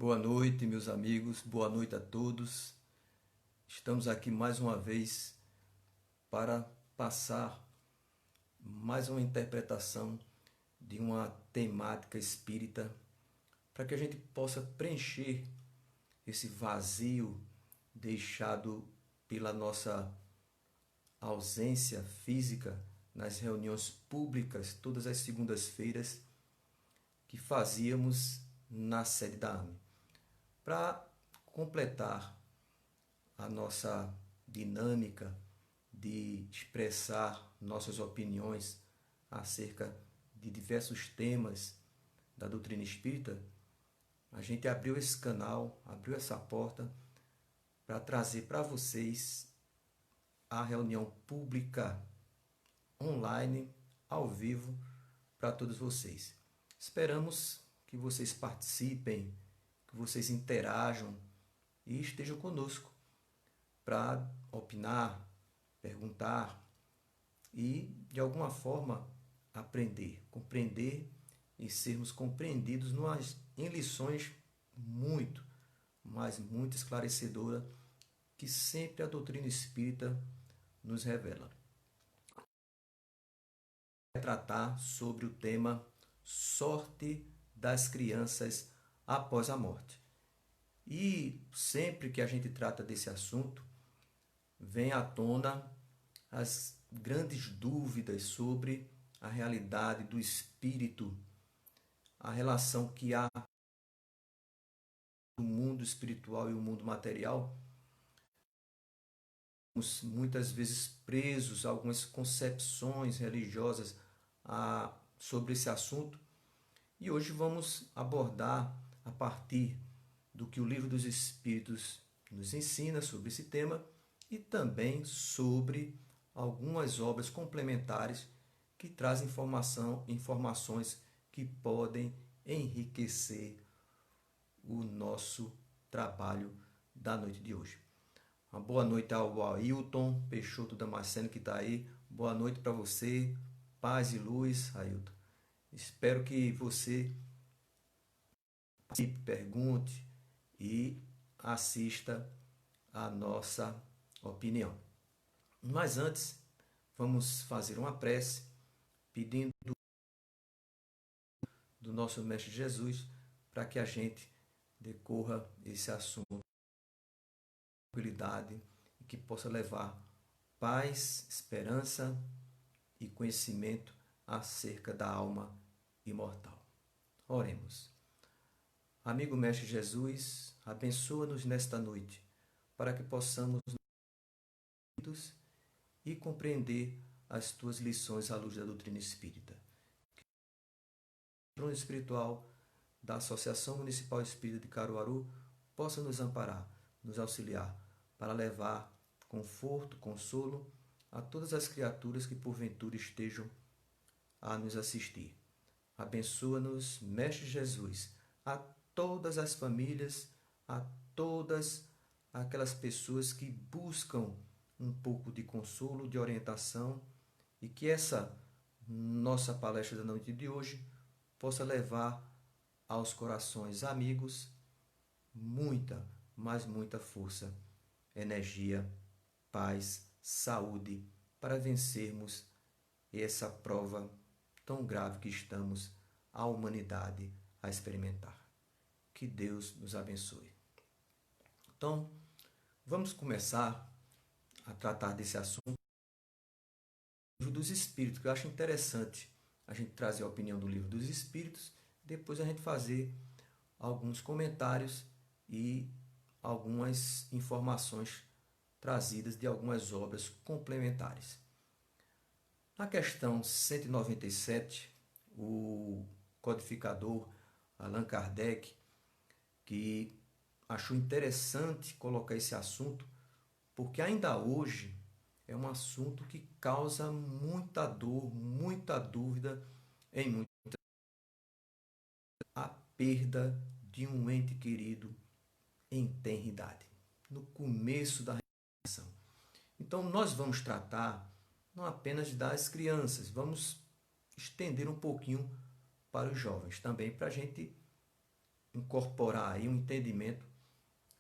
Boa noite, meus amigos, boa noite a todos. Estamos aqui mais uma vez para passar mais uma interpretação de uma temática espírita, para que a gente possa preencher esse vazio deixado pela nossa ausência física nas reuniões públicas, todas as segundas-feiras, que fazíamos na sede da AME. Para completar a nossa dinâmica de expressar nossas opiniões acerca de diversos temas da doutrina espírita, a gente abriu esse canal, abriu essa porta para trazer para vocês a reunião pública online, ao vivo, para todos vocês. Esperamos que vocês participem, que vocês interajam e estejam conosco para opinar, perguntar e, de alguma forma, aprender, compreender e sermos compreendidos em lições muito, mas muito esclarecedoras que sempre a doutrina espírita nos revela. Vai tratar sobre o tema sorte das crianças após a morte. E sempre que a gente trata desse assunto, vem à tona as grandes dúvidas sobre a realidade do espírito, a relação que há no mundo espiritual e o mundo material. Muitas vezes presos a algumas concepções religiosas sobre esse assunto. E hoje vamos abordar, a partir do que o Livro dos Espíritos nos ensina sobre esse tema, e também sobre algumas obras complementares que trazem informações que podem enriquecer o nosso trabalho da noite de hoje. Uma boa noite ao Ailton Peixoto Damasceno, que está aí. Boa noite para você. Paz e luz, Ailton. Espero que você participe, pergunte e assista a nossa opinião. Mas antes, vamos fazer uma prece pedindo do nosso Mestre Jesus para que a gente decorra esse assunto com tranquilidade e que possa levar paz, esperança e conhecimento acerca da alma imortal. Oremos. Amigo Mestre Jesus, abençoa-nos nesta noite, para que possamos e compreender as tuas lições à luz da doutrina espírita. Que o trono espiritual da Associação Municipal Espírita de Caruaru possa nos amparar, nos auxiliar, para levar conforto, consolo a todas as criaturas que porventura estejam a nos assistir. Abençoa-nos, Mestre Jesus, a todas as famílias, a todas aquelas pessoas que buscam um pouco de consolo, de orientação, e que essa nossa palestra da noite de hoje possa levar aos corações amigos muita, mas muita força, energia, paz, saúde, para vencermos essa prova tão grave que estamos, a humanidade, a experimentar. Que Deus nos abençoe. Então, vamos começar a tratar desse assunto do Livro dos Espíritos, que eu acho interessante a gente trazer a opinião do Livro dos Espíritos, depois a gente fazer alguns comentários e algumas informações trazidas de algumas obras complementares. Na questão 197, o codificador Allan Kardec, que achou interessante colocar esse assunto, porque ainda hoje é um assunto que causa muita dor, muita dúvida em muitas pessoas. A perda de um ente querido em tenra idade, no começo da reencarnação. Então nós vamos tratar não apenas das crianças, vamos estender um pouquinho para os jovens também, para a gente incorporar aí um entendimento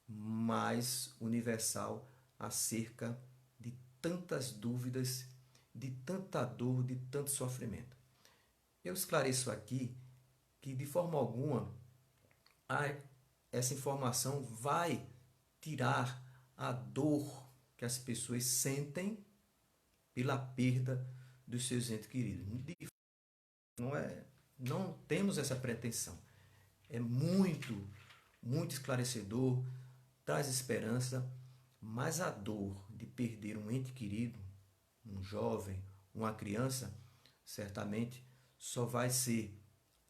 mais universal acerca de tantas dúvidas, de tanta dor, de tanto sofrimento. Eu esclareço aqui que, de forma alguma, essa informação vai tirar a dor que as pessoas sentem pela perda dos seus entes queridos. Não temos essa pretensão. É muito esclarecedor, traz esperança, mas a dor de perder um ente querido, um jovem, uma criança, certamente só vai ser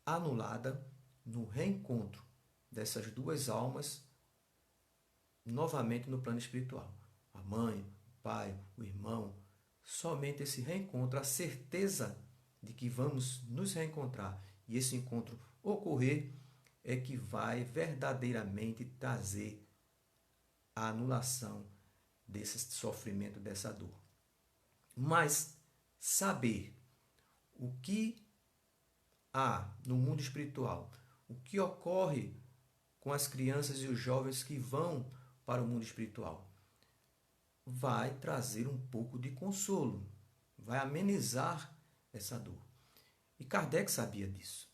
anulada no reencontro dessas duas almas novamente no plano espiritual. A mãe, o pai, o irmão, somente esse reencontro, a certeza de que vamos nos reencontrar e esse encontro ocorrer é que vai verdadeiramente trazer a anulação desse sofrimento, dessa dor. Mas saber o que há no mundo espiritual, o que ocorre com as crianças e os jovens que vão para o mundo espiritual, vai trazer um pouco de consolo, vai amenizar essa dor. E Kardec sabia disso.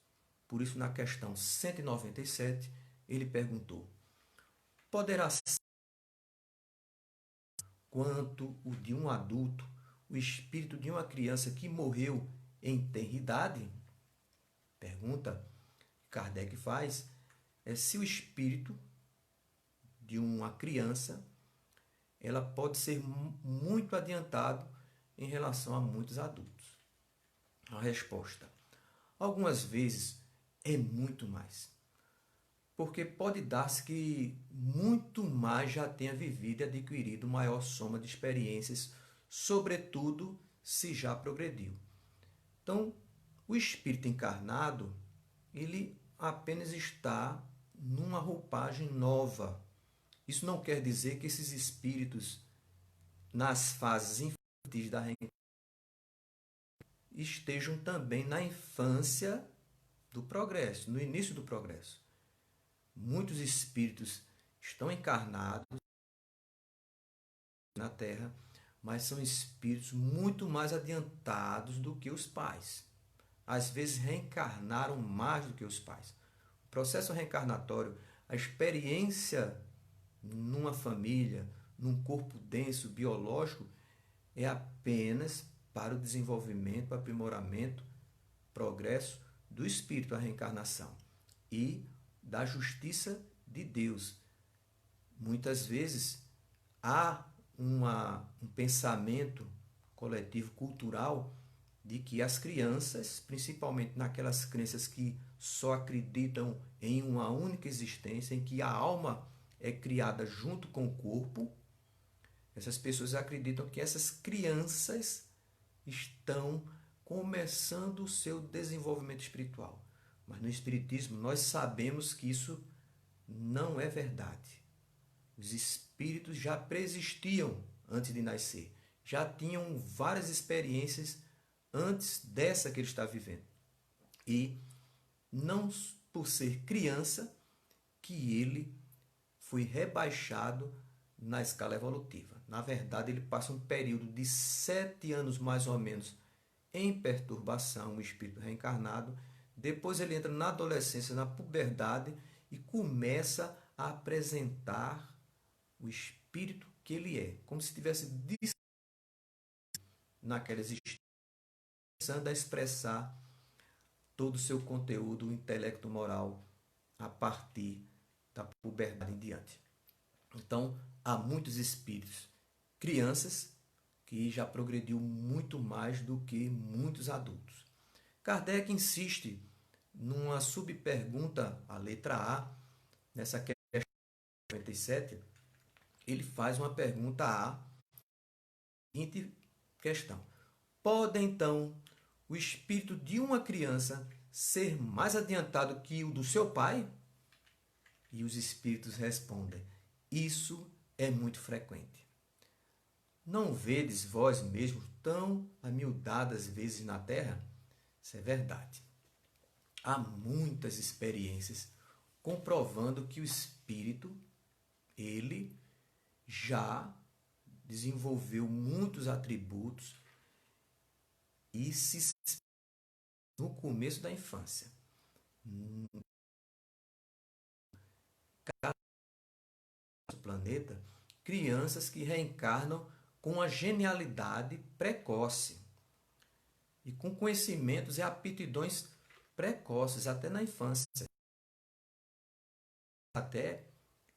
Por isso, na questão 197, ele perguntou: poderá ser quanto o de um adulto, o espírito de uma criança que morreu em tenridade? Pergunta que Kardec faz é se o espírito de uma criança ela pode ser muito adiantado em relação a muitos adultos. A resposta: algumas vezes é muito mais. Porque pode dar-se que muito mais já tenha vivido e adquirido maior soma de experiências, sobretudo se já progrediu. Então, o espírito encarnado, ele apenas está numa roupagem nova. Isso não quer dizer que esses espíritos, nas fases infantis da reencarnação, estejam também na infância do progresso, no início do progresso. Muitos espíritos estão encarnados na Terra, mas são espíritos muito mais adiantados do que os pais. Às vezes reencarnaram mais do que os pais. O processo reencarnatório, a experiência numa família, num corpo denso, biológico, é apenas para o desenvolvimento, aprimoramento, progresso do espírito, a reencarnação e da justiça de Deus. Muitas vezes há um pensamento coletivo cultural de que as crianças, principalmente naquelas crenças que só acreditam em uma única existência, em que a alma é criada junto com o corpo, essas pessoas acreditam que essas crianças estão começando o seu desenvolvimento espiritual. Mas no Espiritismo nós sabemos que isso não é verdade. Os espíritos já preexistiam antes de nascer, já tinham várias experiências antes dessa que ele está vivendo. E não por ser criança que ele foi rebaixado na escala evolutiva. Na verdade, ele passa um período de 7 anos mais ou menos em perturbação, o espírito reencarnado. Depois ele entra na adolescência, na puberdade e começa a apresentar o espírito que ele é, como se estivesse naquela existência, começando a expressar todo o seu conteúdo intelecto-moral a partir da puberdade em diante. Então, há muitos espíritos, crianças, que já progrediu muito mais do que muitos adultos. Kardec insiste numa subpergunta, a letra A, nessa questão 97, ele faz uma pergunta A, seguinte questão: pode então o espírito de uma criança ser mais adiantado que o do seu pai? E os espíritos respondem: isso é muito frequente. Não vedes vós mesmos tão amildadas vezes na terra? Isso é verdade. Há muitas experiências comprovando que o espírito, ele já desenvolveu muitos atributos e se no começo da infância. No planeta, crianças que reencarnam com uma genialidade precoce e com conhecimentos e aptidões precoces até na infância, até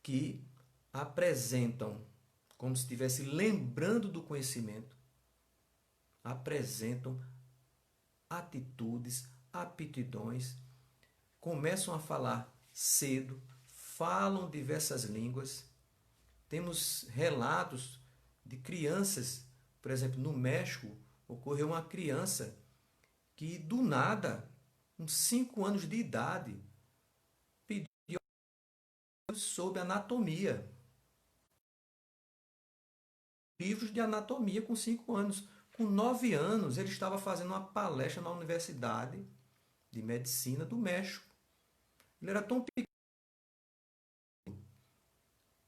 que apresentam, como se estivesse lembrando do conhecimento, apresentam atitudes, aptidões, começam a falar cedo, falam diversas línguas. Temos relatos de crianças, por exemplo, no México, ocorreu uma criança que do nada, com 5 anos de idade, pediu sobre anatomia. Livros de anatomia com 5 anos. Com 9 anos, ele estava fazendo uma palestra na Universidade de Medicina do México. Ele era tão pequeno,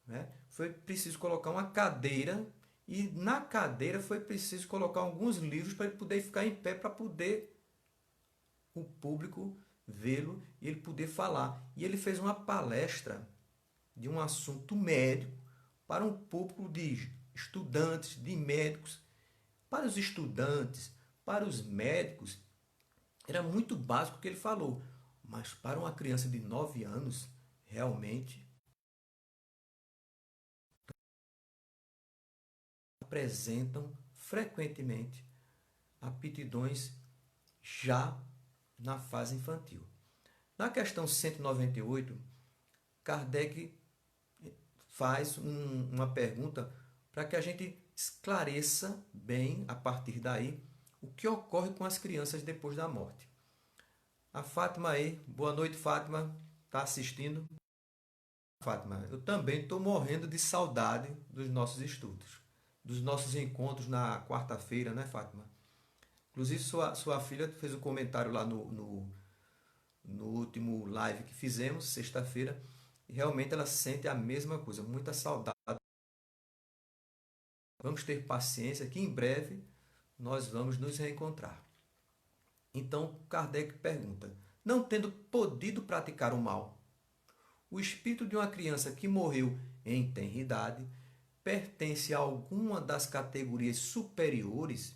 né? Foi preciso colocar uma cadeira e na cadeira foi preciso colocar alguns livros para ele poder ficar em pé, para poder o público vê-lo e ele poder falar. E ele fez uma palestra de um assunto médico para um público de estudantes, de médicos. Para os estudantes, para os médicos, era muito básico o que ele falou. Mas para uma criança de 9 anos, realmente apresentam frequentemente aptidões já na fase infantil. Na questão 198, Kardec faz uma pergunta para que a gente esclareça bem, a partir daí, o que ocorre com as crianças depois da morte. A Fátima aí, boa noite, Fátima, está assistindo? Fátima, eu também estou morrendo de saudade dos nossos estudos, dos nossos encontros na quarta-feira, né, Fátima? Inclusive, sua filha fez um comentário lá no último live que fizemos, sexta-feira, e realmente ela sente a mesma coisa, muita saudade. Vamos ter paciência que em breve nós vamos nos reencontrar. Então, Kardec pergunta: não tendo podido praticar o mal, o espírito de uma criança que morreu em tenridade pertence a alguma das categorias superiores?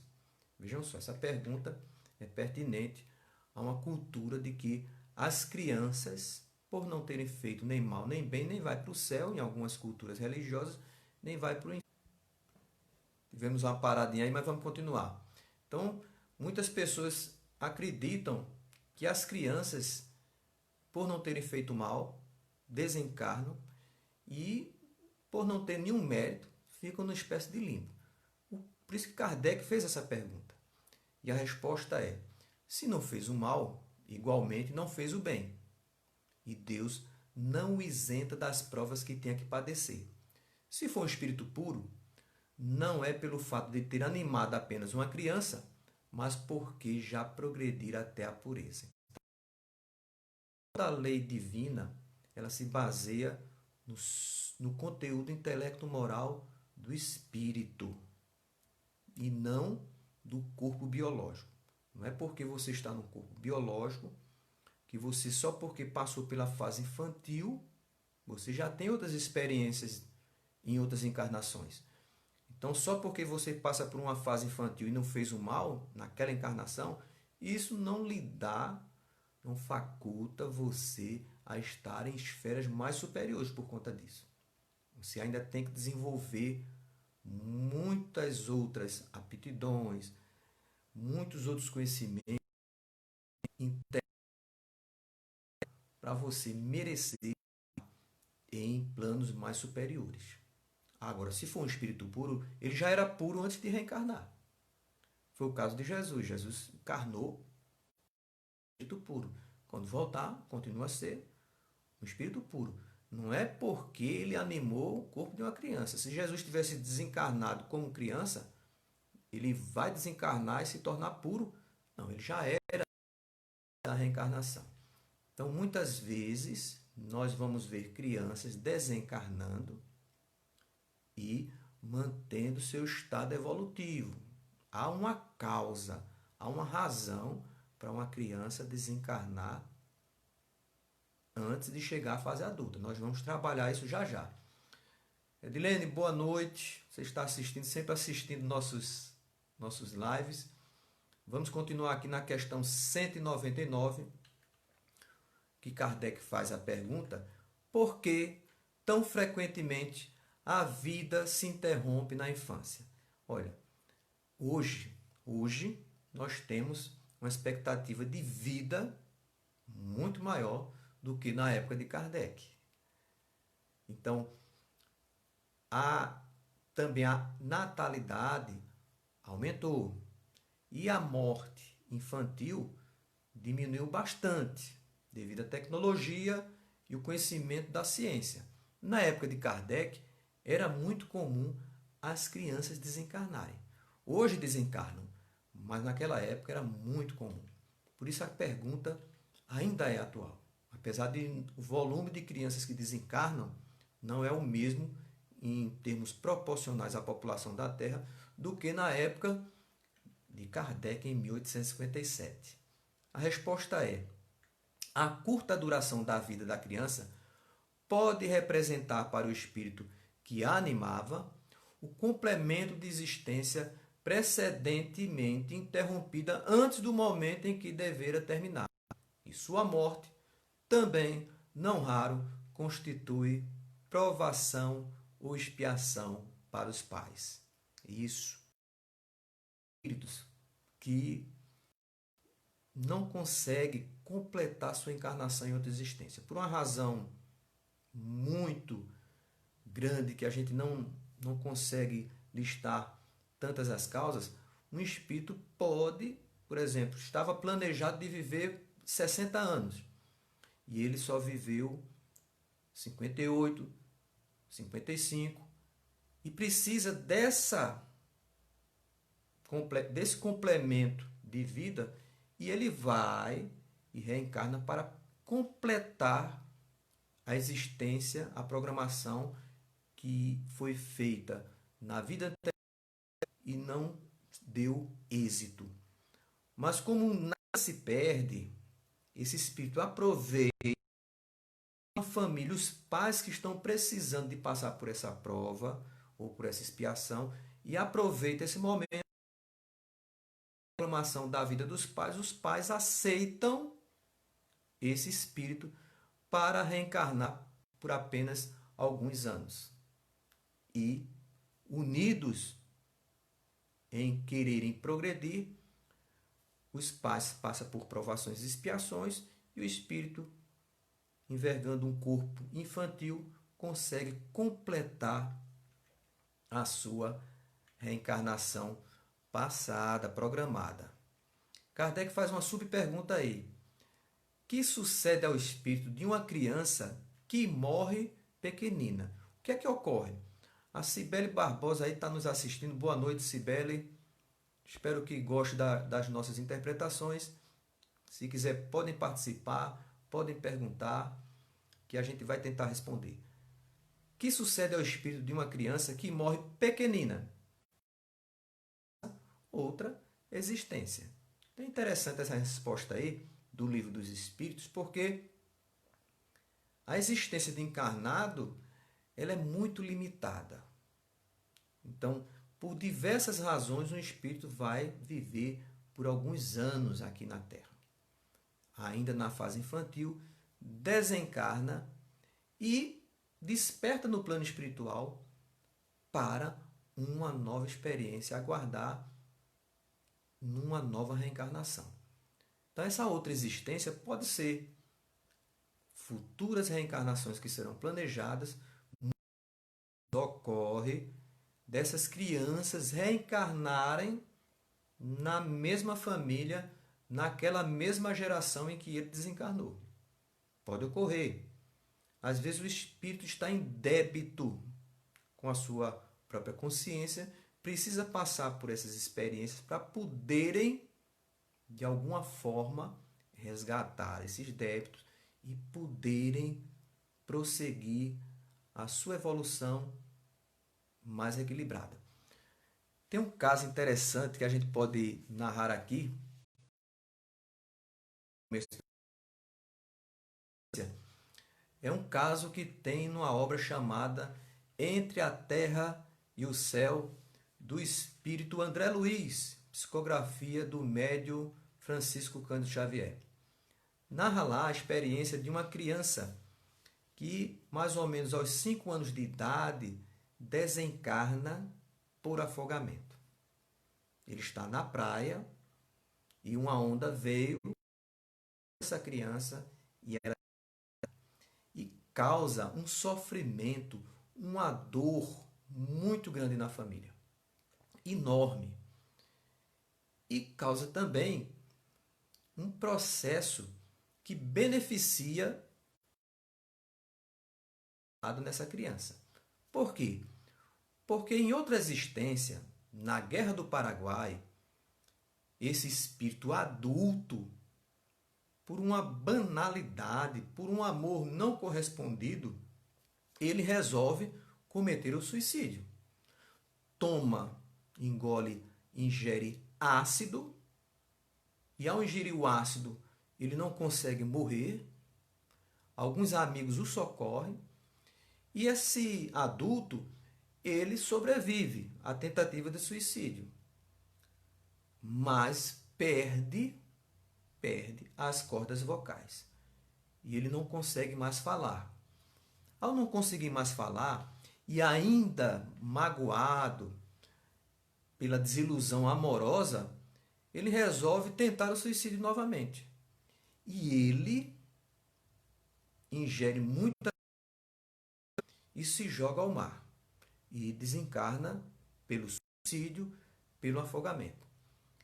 Vejam só, essa pergunta é pertinente a uma cultura de que as crianças, por não terem feito nem mal nem bem, nem vai para o céu, em algumas culturas religiosas, nem vai para o inferno. Tivemos uma paradinha aí, mas vamos continuar. Então, muitas pessoas acreditam que as crianças, por não terem feito mal, desencarnam e, por não ter nenhum mérito, ficam numa espécie de limbo. Por isso que Kardec fez essa pergunta. E a resposta é: se não fez o mal, igualmente não fez o bem. E Deus não o isenta das provas que tenha que padecer. Se for um espírito puro, não é pelo fato de ter animado apenas uma criança, mas porque já progredir até a pureza. Toda a lei divina, ela se baseia no conteúdo intelecto-moral do espírito e não do corpo biológico. Não é porque você está no corpo biológico que você, só porque passou pela fase infantil, você já tem outras experiências em outras encarnações. Então, só porque você passa por uma fase infantil e não fez o mal naquela encarnação, isso não lhe dá, não faculta você a estar em esferas mais superiores por conta disso. Você ainda tem que desenvolver muitas outras aptidões, muitos outros conhecimentos para você merecer em planos mais superiores. Agora, se for um espírito puro, ele já era puro antes de reencarnar. Foi o caso de Jesus. Jesus encarnou espírito puro. Quando voltar, continua a ser um espírito puro. Não é porque ele animou o corpo de uma criança. Se Jesus tivesse desencarnado como criança, ele vai desencarnar e se tornar puro? Não, ele já era da reencarnação. Então, muitas vezes, nós vamos ver crianças desencarnando e mantendo seu estado evolutivo. Há uma causa, há uma razão para uma criança desencarnar antes de chegar à fase adulta. Nós vamos trabalhar isso já já. Edilene, boa noite. Você está assistindo, sempre assistindo nossos lives. Vamos continuar aqui na questão 199, que Kardec faz a pergunta: por que tão frequentemente a vida se interrompe na infância? Olha, hoje nós temos uma expectativa de vida muito maior do que na época de Kardec. Então, também a natalidade aumentou e a morte infantil diminuiu bastante devido à tecnologia e o conhecimento da ciência. Na época de Kardec, era muito comum as crianças desencarnarem. Hoje desencarnam, mas naquela época era muito comum. Por isso a pergunta ainda é atual. Apesar de o volume de crianças que desencarnam não é o mesmo em termos proporcionais à população da Terra do que na época de Kardec em 1857. A resposta é: a curta duração da vida da criança pode representar para o espírito que a animava o complemento de existência precedentemente interrompida antes do momento em que devera terminar. E sua morte também, não raro, constitui provação ou expiação para os pais. Isso. Espíritos que não conseguem completar sua encarnação em outra existência. Por uma razão muito grande que a gente não consegue listar tantas as causas, um espírito pode, por exemplo, estava planejado de viver 60 anos e ele só viveu 58, 55 e precisa desse complemento de vida e ele vai e reencarna para completar a existência, a programação que foi feita na vida anterior e não deu êxito. Mas como nada se perde, esse espírito aproveita a família, os pais que estão precisando de passar por essa prova ou por essa expiação e aproveita esse momento de programação da vida dos pais. Os pais aceitam esse espírito para reencarnar por apenas alguns anos. E, unidos em quererem progredir, os pais passam por provações e expiações e o espírito, envergando um corpo infantil, consegue completar a sua reencarnação passada, programada. Kardec faz uma subpergunta aí. Que sucede ao espírito de uma criança que morre pequenina? O que é que ocorre? A Cibele Barbosa aí está nos assistindo. Boa noite, Cibele. Espero que goste das nossas interpretações. Se quiser, podem participar, podem perguntar, que a gente vai tentar responder. O que sucede ao espírito de uma criança que morre pequenina? Outra existência. É interessante essa resposta aí do Livro dos Espíritos, porque a existência de encarnado ela é muito limitada. Então, por diversas razões, um espírito vai viver por alguns anos aqui na Terra. Ainda na fase infantil, desencarna e desperta no plano espiritual para uma nova experiência, aguardar numa nova reencarnação. Então, essa outra existência pode ser futuras reencarnações que serão planejadas. Ocorre dessas crianças reencarnarem na mesma família, naquela mesma geração em que ele desencarnou. Pode ocorrer. Às vezes o espírito está em débito com a sua própria consciência, precisa passar por essas experiências para poderem, de alguma forma, resgatar esses débitos e poderem prosseguir a sua evolução mais equilibrada. Tem um caso interessante que a gente pode narrar aqui. É um caso que tem numa obra chamada Entre a Terra e o Céu, do espírito André Luiz, psicografia do médium Francisco Cândido Xavier. Narra lá a experiência de uma criança que, mais ou menos aos 5 anos de idade, desencarna por afogamento. Ele está na praia e uma onda veio essa criança e causa um sofrimento, uma dor muito grande na família, enorme. E causa também um processo que beneficia nessa criança. Por quê? Porque em outra existência, na Guerra do Paraguai, esse espírito adulto, por uma banalidade, por um amor não correspondido, ele resolve cometer o suicídio. Ingere ácido, e ao ingerir o ácido, ele não consegue morrer. Alguns amigos o socorrem, e esse adulto, ele sobrevive à tentativa de suicídio, mas perde as cordas vocais. E ele não consegue mais falar. Ao não conseguir mais falar, e ainda magoado pela desilusão amorosa, ele resolve tentar o suicídio novamente. E ele ingere muita e se joga ao mar. E desencarna pelo suicídio, pelo afogamento.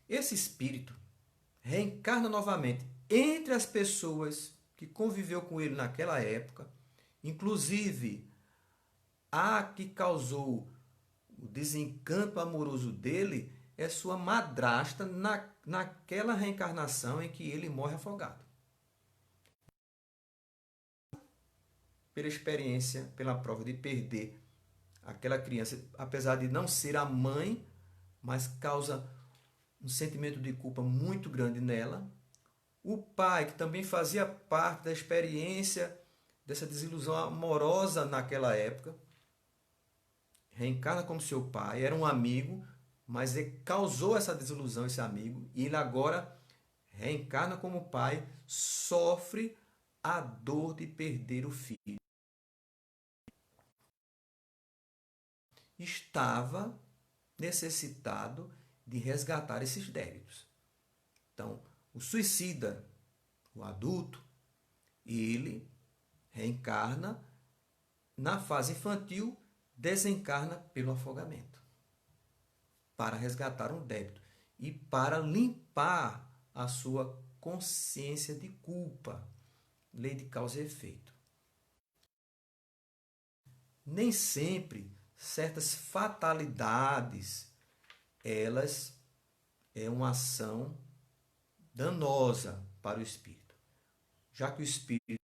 Esse espírito reencarna novamente entre as pessoas que conviveu com ele naquela época, inclusive a que causou o desencanto amoroso dele é sua madrasta naquela reencarnação em que ele morre afogado. Pela experiência, pela prova de perder aquela criança, apesar de não ser a mãe, mas causa um sentimento de culpa muito grande nela. O pai, que também fazia parte da experiência dessa desilusão amorosa naquela época, reencarna como seu pai, era um amigo, mas ele causou essa desilusão, esse amigo, e ele agora reencarna como pai, sofre a dor de perder o filho. Estava necessitado de resgatar esses débitos. Então, o suicida, o adulto, ele reencarna na fase infantil, desencarna pelo afogamento, para resgatar um débito e para limpar a sua consciência de culpa, lei de causa e efeito. Nem sempre certas fatalidades, elas é uma ação danosa para o espírito. Já que o espírito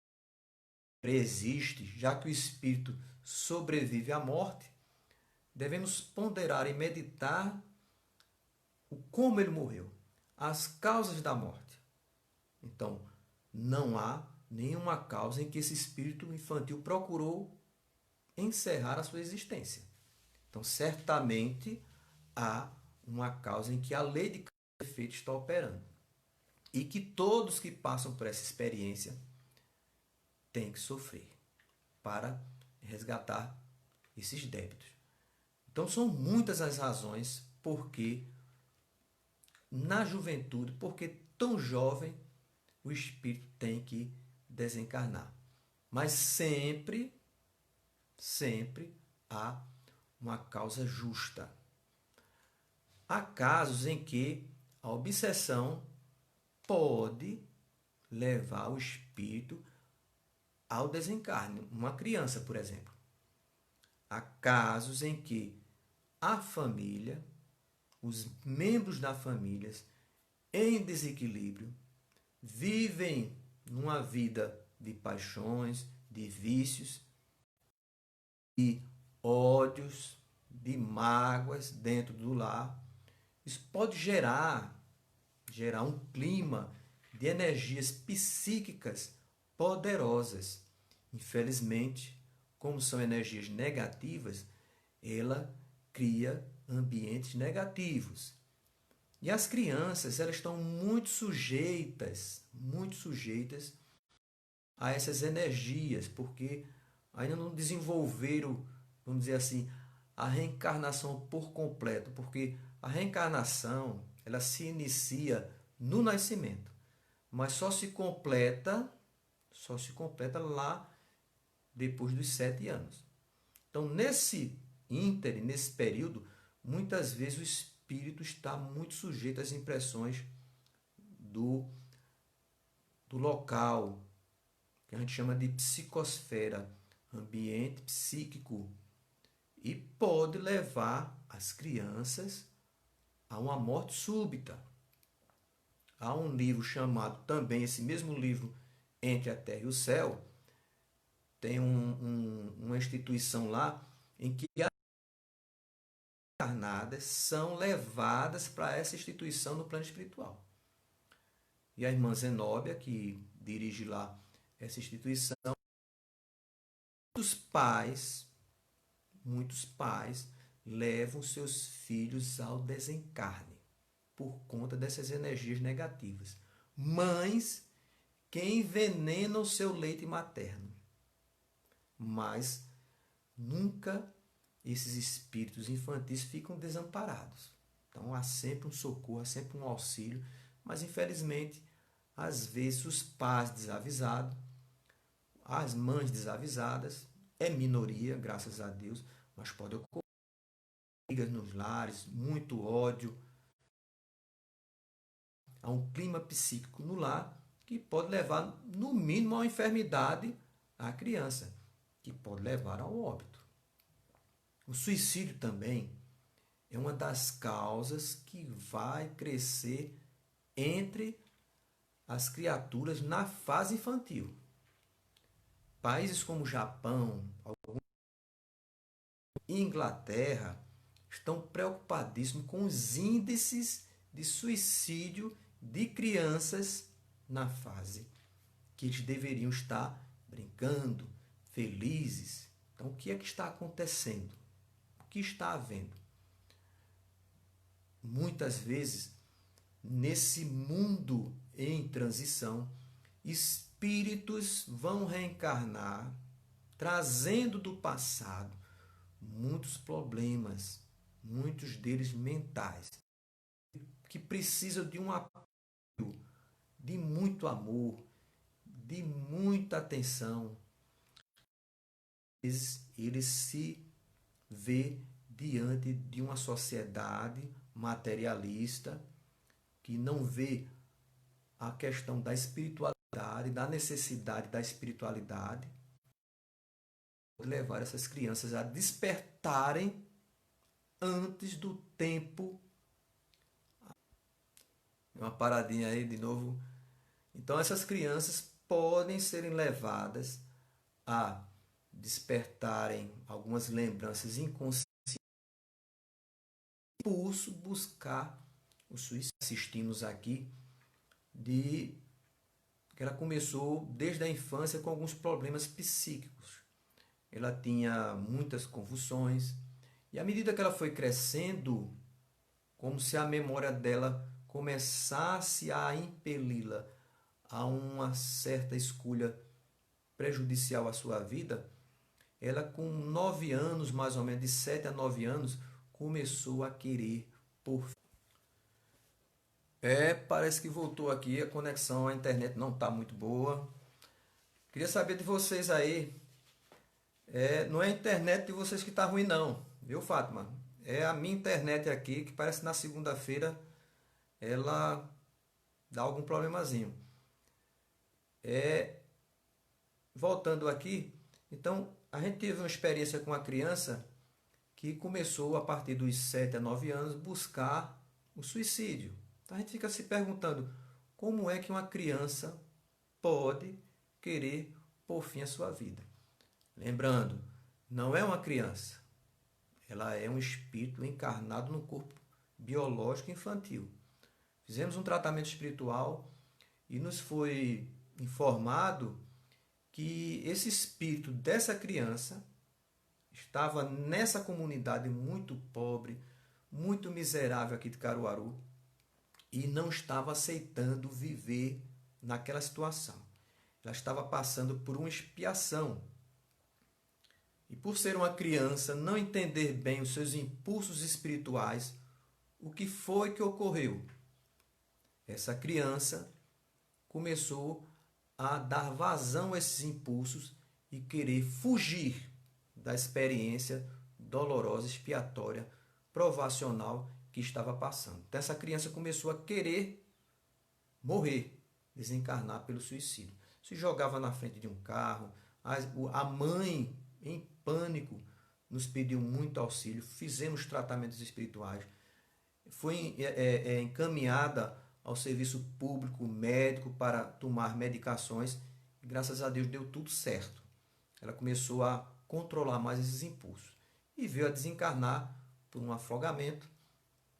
existe, já que o espírito sobrevive à morte, devemos ponderar e meditar o como ele morreu, as causas da morte. Então, não há nenhuma causa em que esse espírito infantil procurou encerrar a sua existência. Então, certamente há uma causa em que a lei de causa e efeito está operando. E que todos que passam por essa experiência têm que sofrer para resgatar esses débitos. Então, são muitas as razões porque na juventude, porque tão jovem, o espírito tem que desencarnar. Mas sempre há uma causa justa. Há casos em que a obsessão pode levar o espírito ao desencarne. Uma criança, por exemplo. Há casos em que a família, os membros da família, em desequilíbrio, vivem numa vida de paixões, de vícios, de ódios, de mágoas dentro do lar. Isso pode gerar um clima de energias psíquicas poderosas. Infelizmente, como são energias negativas, ela cria ambientes negativos. E as crianças, elas estão muito sujeitas a essas energias, porque ainda não desenvolveram, vamos dizer assim, a reencarnação por completo, porque a reencarnação, ela se inicia no nascimento, mas só se completa lá depois dos 7 anos. Então, nesse ínterim, nesse período, muitas vezes o espírito está muito sujeito às impressões do local, que a gente chama de psicosfera, ambiente psíquico, e pode levar as crianças a uma morte súbita. Há um livro chamado também, esse mesmo livro, Entre a Terra e o Céu, tem uma instituição lá em que as encarnadas são levadas para essa instituição no plano espiritual. E a irmã Zenóbia, que dirige lá essa instituição, muitos pais levam seus filhos ao desencarne por conta dessas energias negativas. Mães que envenenam o seu leite materno. Mas nunca esses espíritos infantis ficam desamparados. Então há sempre um socorro, há sempre um auxílio, mas infelizmente, às vezes os pais desavisados, as mães desavisadas, é minoria, graças a Deus, mas pode ocorrer brigas nos lares, muito ódio, há um clima psíquico no lar que pode levar, no mínimo, a uma enfermidade à criança, que pode levar ao óbito. O suicídio também é uma das causas que vai crescer entre as criaturas na fase infantil. Países como Japão, Inglaterra estão preocupadíssimos com os índices de suicídio de crianças na fase que eles deveriam estar brincando, felizes. Então, o que é que está acontecendo? O que está havendo? Muitas vezes, nesse mundo em transição, espíritos vão reencarnar, trazendo do passado muitos problemas, muitos deles mentais, que precisam de um apoio, de muito amor, de muita atenção. Ele se vê diante de uma sociedade materialista que não vê a questão da espiritualidade, da necessidade da espiritualidade, levar essas crianças a despertarem antes do tempo. Uma paradinha aí de novo. Então essas crianças podem serem levadas a despertarem algumas lembranças inconscientes, impulso buscar o suicídio. Assistimos aqui de que ela começou desde a infância com alguns problemas psíquicos. Ela tinha muitas convulsões e à medida que ela foi crescendo, como se a memória dela começasse a impeli-la a uma certa escolha prejudicial à sua vida, ela com 9 anos, mais ou menos, de 7 a 9 anos, começou a querer por... Parece que voltou aqui, a conexão, a internet não está muito boa. Queria saber de vocês aí. Não é a internet de vocês que está ruim não, viu, Fátima? É a minha internet aqui, que parece que na segunda-feira ela dá algum problemazinho. Voltando aqui, então a gente teve uma experiência com uma criança que começou a partir dos 7 a 9 anos buscar o suicídio. Então a gente fica se perguntando como é que uma criança pode querer por fim à sua vida. Lembrando, não é uma criança, ela é um espírito encarnado no corpo biológico infantil. Fizemos um tratamento espiritual e nos foi informado que esse espírito dessa criança estava nessa comunidade muito pobre, muito miserável aqui de Caruaru e não estava aceitando viver naquela situação. Ela estava passando por uma expiação. E por ser uma criança, não entender bem os seus impulsos espirituais, o que foi que ocorreu? Essa criança começou a dar vazão a esses impulsos e querer fugir da experiência dolorosa, expiatória, provacional que estava passando. Então essa criança começou a querer morrer, desencarnar pelo suicídio. Se jogava na frente de um carro, a mãe, em pânico, nos pediu muito auxílio, fizemos tratamentos espirituais, foi encaminhada ao serviço público médico para tomar medicações e graças a Deus deu tudo certo. Ela começou a controlar mais esses impulsos e veio a desencarnar por um afogamento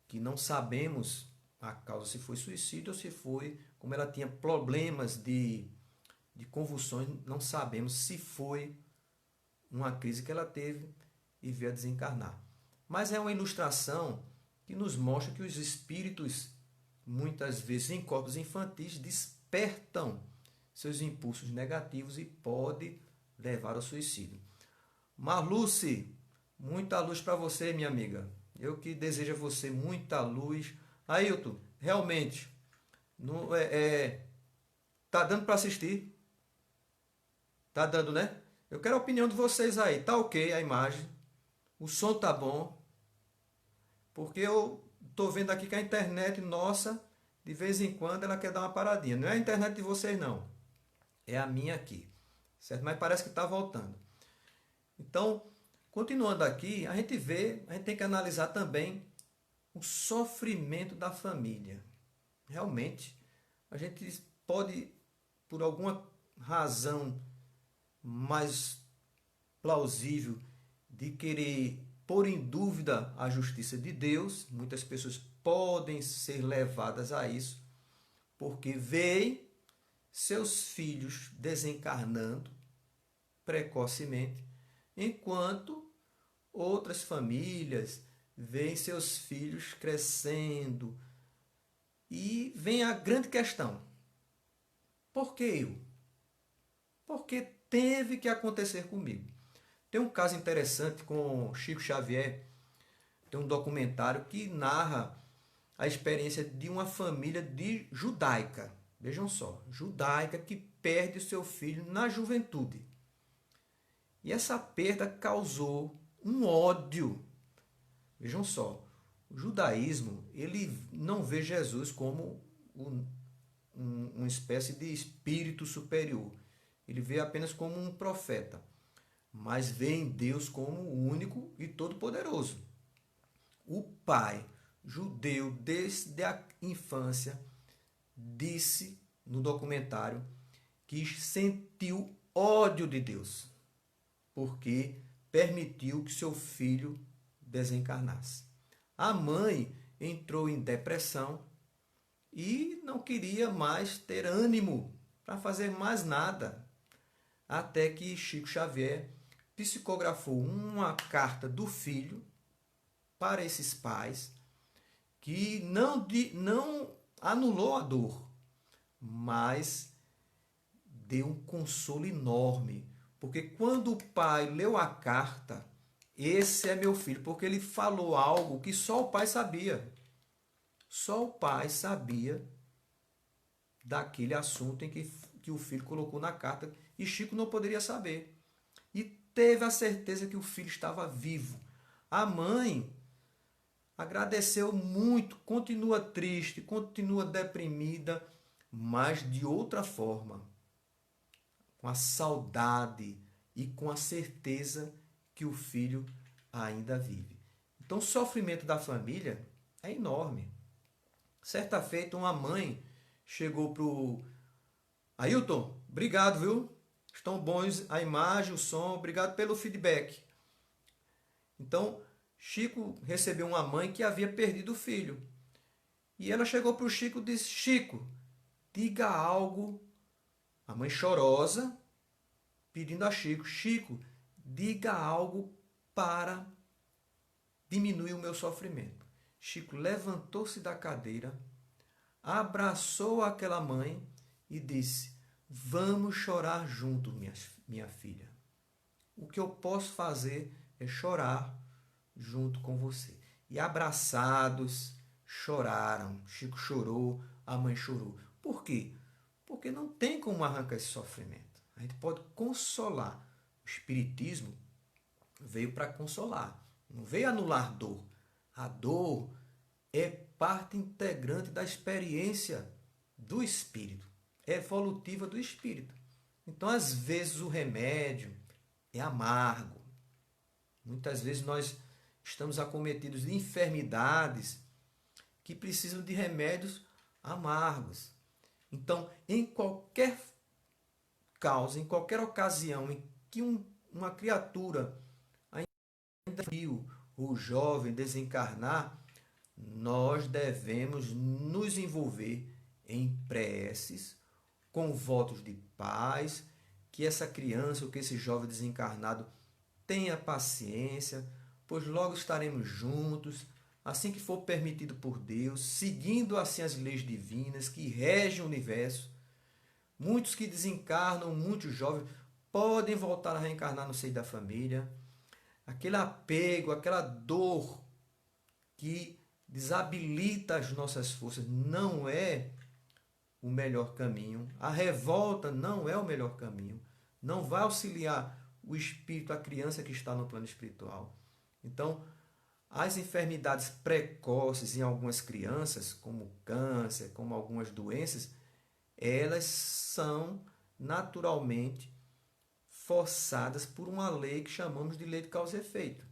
que não sabemos a causa, se foi suicídio ou se foi, como ela tinha problemas de convulsões, não sabemos se foi uma crise que ela teve e veio a desencarnar. Mas é uma ilustração que nos mostra que os espíritos, muitas vezes em corpos infantis, despertam seus impulsos negativos e pode levar ao suicídio. Marluce, muita luz para você, minha amiga. Eu que desejo a você muita luz. Ailton, realmente, não, tá dando para assistir? Tá dando, né? Eu quero a opinião de vocês aí. Tá ok a imagem? O som tá bom? Porque eu tô vendo aqui que a internet nossa, de vez em quando, ela quer dar uma paradinha. Não é a internet de vocês, não. É a minha aqui. Certo? Mas parece que tá voltando. Então, continuando aqui, a gente tem que analisar também o sofrimento da família. Realmente, a gente pode, por alguma razão mais plausível de querer pôr em dúvida a justiça de Deus, muitas pessoas podem ser levadas a isso, porque veem seus filhos desencarnando precocemente, enquanto outras famílias veem seus filhos crescendo. E vem a grande questão: por que eu? Por que teve que acontecer comigo? Tem um caso interessante com Chico Xavier, tem um documentário que narra a experiência de uma família de judaica. Vejam só, judaica que perde o seu filho na juventude. E essa perda causou um ódio. Vejam só, o judaísmo ele não vê Jesus como uma espécie de espírito superior. Ele vê apenas como um profeta, mas vê em Deus como o único e todo-poderoso. O pai judeu, desde a infância, disse no documentário que sentiu ódio de Deus, porque permitiu que seu filho desencarnasse. A mãe entrou em depressão e não queria mais ter ânimo para fazer mais nada, até que Chico Xavier psicografou uma carta do filho para esses pais que não anulou a dor, mas deu um consolo enorme. Porque quando o pai leu a carta, esse é meu filho, porque ele falou algo que só o pai sabia. Só o pai sabia daquele assunto em que o filho colocou na carta e Chico não poderia saber. E teve a certeza que o filho estava vivo. A mãe agradeceu muito, continua triste, continua deprimida, mas de outra forma, com a saudade e com a certeza que o filho ainda vive. Então o sofrimento da família é enorme. Certa feita, uma mãe chegou para o Ailton, obrigado, viu? Estão bons a imagem, o som, obrigado pelo feedback. Então, Chico recebeu uma mãe que havia perdido o filho. E ela chegou para o Chico e disse: Chico, diga algo. A mãe chorosa, pedindo a Chico: Chico, diga algo para diminuir o meu sofrimento. Chico levantou-se da cadeira, abraçou aquela mãe e disse: vamos chorar juntos, minha filha. O que eu posso fazer é chorar junto com você. E abraçados, choraram. Chico chorou, a mãe chorou. Por quê? Porque não tem como arrancar esse sofrimento. A gente pode consolar. O Espiritismo veio para consolar, não veio anular dor. A dor é parte integrante da experiência do espírito, evolutiva do espírito. Então, às vezes, o remédio é amargo. Muitas vezes nós estamos acometidos de enfermidades que precisam de remédios amargos. Então, em qualquer causa, em qualquer ocasião em que uma criatura ainda frio ou jovem desencarnar, nós devemos nos envolver em preces, com votos de paz, que essa criança ou que esse jovem desencarnado tenha paciência, pois logo estaremos juntos, assim que for permitido por Deus, seguindo assim as leis divinas que regem o universo. Muitos que desencarnam, muitos jovens, podem voltar a reencarnar no seio da família. Aquele apego, aquela dor que desabilita as nossas forças não é o melhor caminho. A revolta não é o melhor caminho. Não vai auxiliar o espírito, a criança que está no plano espiritual. Então, as enfermidades precoces em algumas crianças, como câncer, como algumas doenças, elas são naturalmente forçadas por uma lei que chamamos de lei de causa e efeito.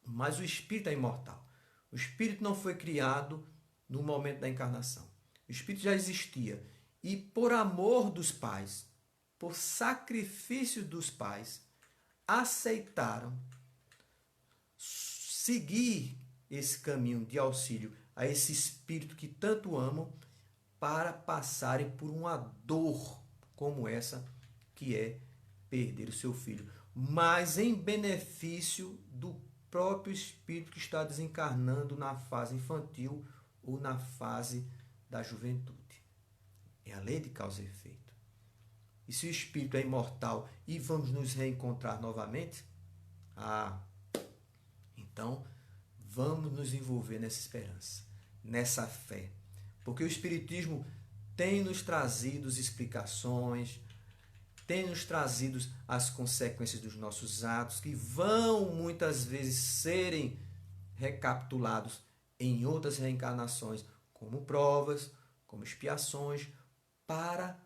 Mas o espírito é imortal. O espírito não foi criado no momento da encarnação. O espírito já existia. E por amor dos pais, por sacrifício dos pais, aceitaram seguir esse caminho de auxílio a esse espírito que tanto amam, para passarem por uma dor como essa que é perder o seu filho, mas em benefício do próprio espírito que está desencarnando na fase infantil ou na fase da juventude. É a lei de causa e efeito. E se o espírito é imortal e vamos nos reencontrar novamente, então vamos nos envolver nessa esperança, nessa fé. Porque o Espiritismo tem nos trazido explicações, tem nos trazido as consequências dos nossos atos, que vão muitas vezes serem recapitulados em outras reencarnações, como provas, como expiações, para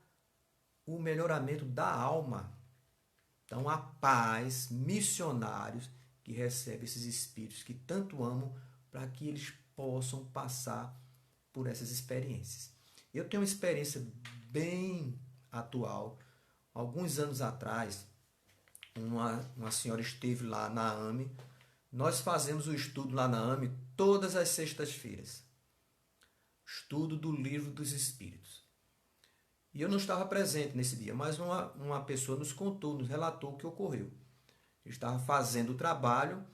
o melhoramento da alma. Então, há pais, missionários, que recebem esses espíritos que tanto amam, para que eles possam passar por essas experiências. Eu tenho uma experiência bem atual. Alguns anos atrás, uma senhora esteve lá na AME. Nós fazemos o estudo lá na AME todas as sextas-feiras. Estudo do Livro dos Espíritos. E eu não estava presente nesse dia, mas uma pessoa nos contou, nos relatou o que ocorreu. Eu estava fazendo o trabalho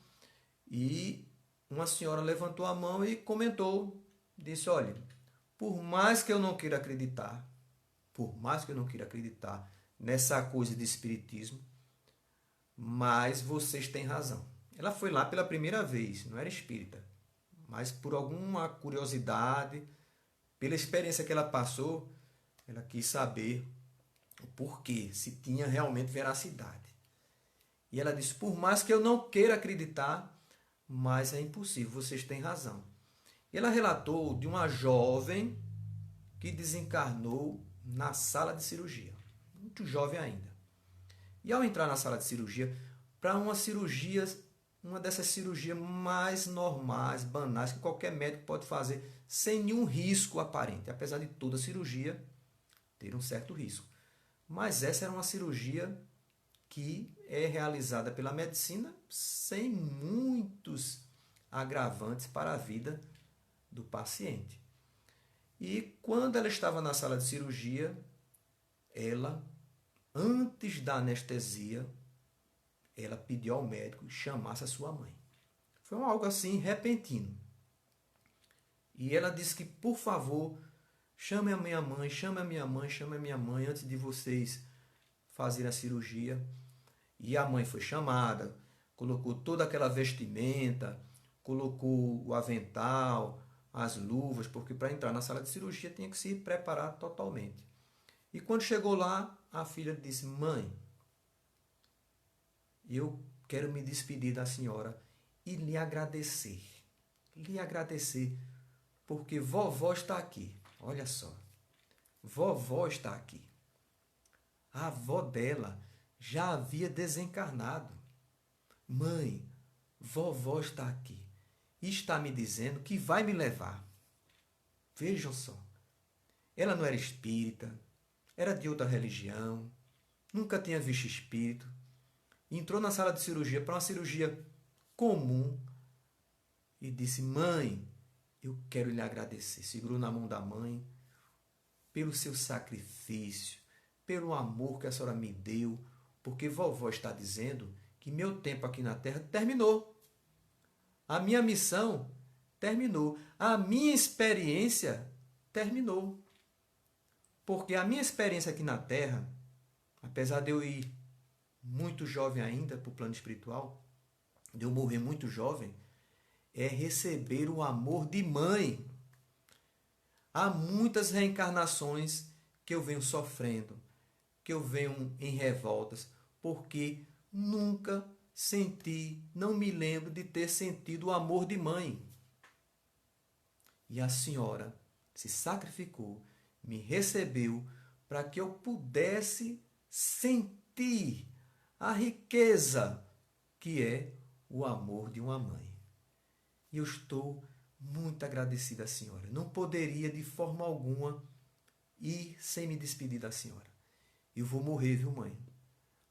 e uma senhora levantou a mão e comentou, disse: olha, por mais que eu não queira acreditar nessa coisa de espiritismo, mas vocês têm razão. Ela foi lá pela primeira vez, não era espírita, mas por alguma curiosidade, pela experiência que ela passou, ela quis saber o porquê, se tinha realmente veracidade. E ela disse: por mais que eu não queira acreditar, mas é impossível, vocês têm razão. E ela relatou de uma jovem que desencarnou na sala de cirurgia, muito jovem ainda. E ao entrar na sala de cirurgia, para uma dessas cirurgias mais normais, banais, que qualquer médico pode fazer sem nenhum risco aparente, apesar de toda cirurgia ter um certo risco. Mas essa era uma cirurgia que é realizada pela medicina sem muitos agravantes para a vida do paciente. E quando ela estava na sala de cirurgia, ela, antes da anestesia, ela pediu ao médico que chamasse a sua mãe. Foi algo assim repentino. E ela disse que, por favor, chame a minha mãe, chame a minha mãe, chame a minha mãe antes de vocês fazerem a cirurgia. E a mãe foi chamada, colocou toda aquela vestimenta, colocou o avental, as luvas, porque para entrar na sala de cirurgia tinha que se preparar totalmente. E quando chegou lá, a filha disse: mãe, eu quero me despedir da senhora e lhe agradecer. Lhe agradecer, porque vovó está aqui. Olha só, vovó está aqui. A avó dela já havia desencarnado. Mãe, vovó está aqui e está me dizendo que vai me levar. Vejam só, ela não era espírita, era de outra religião, nunca tinha visto espírito. Entrou na sala de cirurgia para uma cirurgia comum e disse: mãe, eu quero lhe agradecer. Segurou na mão da mãe pelo seu sacrifício, pelo amor que a senhora me deu, porque vovó está dizendo que meu tempo aqui na Terra terminou. A minha missão terminou. A minha experiência terminou. Porque a minha experiência aqui na Terra, apesar de eu ir muito jovem ainda para o plano espiritual, de eu morrer muito jovem, é receber o amor de mãe. Há muitas reencarnações que eu venho sofrendo, que eu venho em revoltas, porque nunca senti, não me lembro de ter sentido o amor de mãe. E a senhora se sacrificou, me recebeu para que eu pudesse sentir a riqueza que é o amor de uma mãe. E eu estou muito agradecida à senhora. Não poderia de forma alguma ir sem me despedir da senhora. Eu vou morrer, viu, mãe?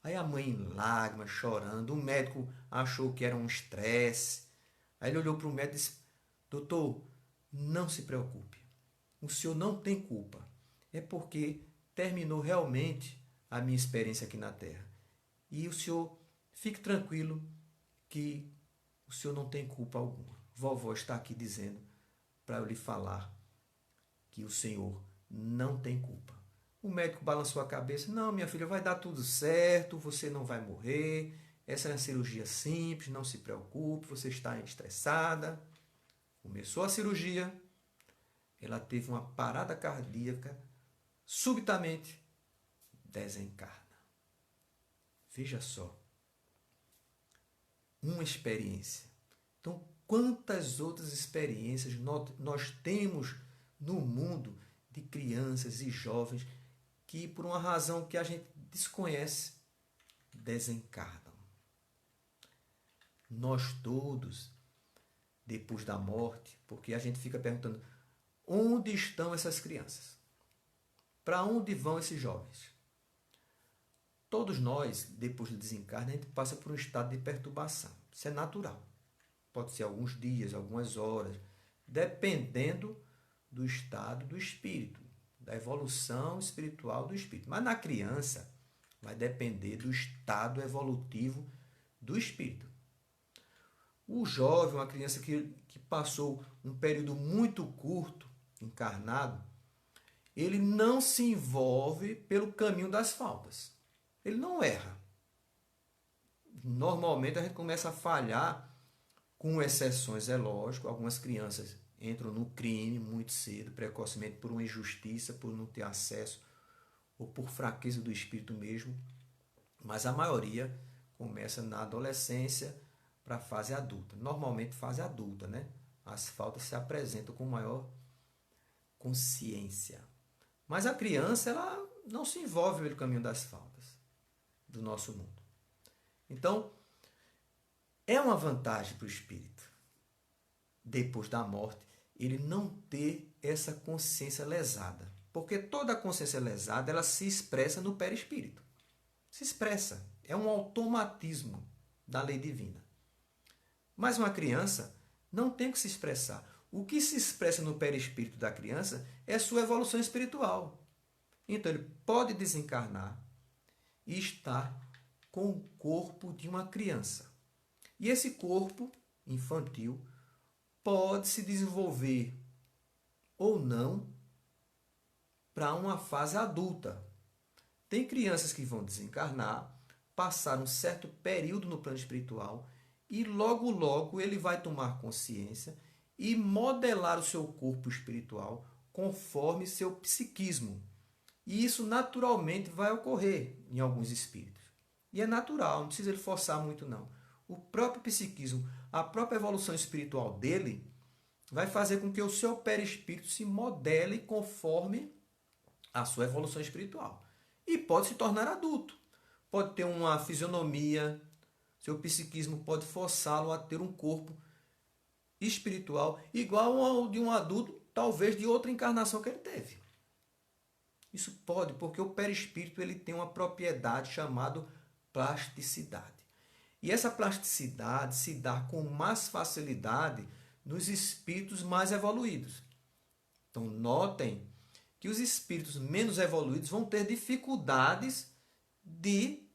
Aí a mãe em lágrimas, chorando. O médico achou que era um estresse. Aí ele olhou para o médico e disse: doutor, não se preocupe. O senhor não tem culpa. É porque terminou realmente a minha experiência aqui na Terra. E o senhor fique tranquilo que o senhor não tem culpa alguma. Vovó está aqui dizendo para eu lhe falar que o senhor não tem culpa. O médico balançou a cabeça: não, minha filha, vai dar tudo certo, você não vai morrer, essa é uma cirurgia simples, não se preocupe, você está estressada. Começou a cirurgia, ela teve uma parada cardíaca, subitamente desencarna. Veja só, uma experiência. Então, quantas outras experiências nós temos no mundo de crianças e jovens que, por uma razão que a gente desconhece, desencarnam. Nós todos, depois da morte, porque a gente fica perguntando: onde estão essas crianças? Para onde vão esses jovens? Todos nós, depois do desencarne, a gente passa por um estado de perturbação. Isso é natural. Pode ser alguns dias, algumas horas, dependendo do estado do espírito, da evolução espiritual do espírito. Mas na criança, vai depender do estado evolutivo do espírito. O jovem, uma criança que passou um período muito curto encarnado, ele não se envolve pelo caminho das faltas. Ele não erra. Normalmente a gente começa a falhar, com exceções, é lógico. Algumas crianças entram no crime muito cedo, precocemente, por uma injustiça, por não ter acesso, ou por fraqueza do espírito mesmo. Mas a maioria começa na adolescência para a fase adulta. Normalmente fase adulta, né? As faltas se apresentam com maior consciência. Mas a criança, ela não se envolve pelo caminho das faltas do nosso mundo. Então, é uma vantagem para o espírito, depois da morte, ele não ter essa consciência lesada. Porque toda a consciência lesada, ela se expressa no perispírito. Se expressa. É um automatismo da lei divina. Mas uma criança não tem que se expressar. O que se expressa no perispírito da criança é sua evolução espiritual. Então, ele pode desencarnar e estar com o corpo de uma criança. E esse corpo infantil pode se desenvolver ou não para uma fase adulta. Tem crianças que vão desencarnar, passar um certo período no plano espiritual e logo, logo ele vai tomar consciência e modelar o seu corpo espiritual conforme seu psiquismo. E isso naturalmente vai ocorrer em alguns espíritos. E é natural, não precisa ele forçar muito não. O próprio psiquismo, a própria evolução espiritual dele, vai fazer com que o seu perispírito se modele conforme a sua evolução espiritual. E pode se tornar adulto. Pode ter uma fisionomia, seu psiquismo pode forçá-lo a ter um corpo espiritual igual ao de um adulto, talvez de outra encarnação que ele teve. Isso pode, porque o perispírito ele tem uma propriedade chamada plasticidade. E essa plasticidade se dá com mais facilidade nos espíritos mais evoluídos. Então, notem que os espíritos menos evoluídos vão ter dificuldades de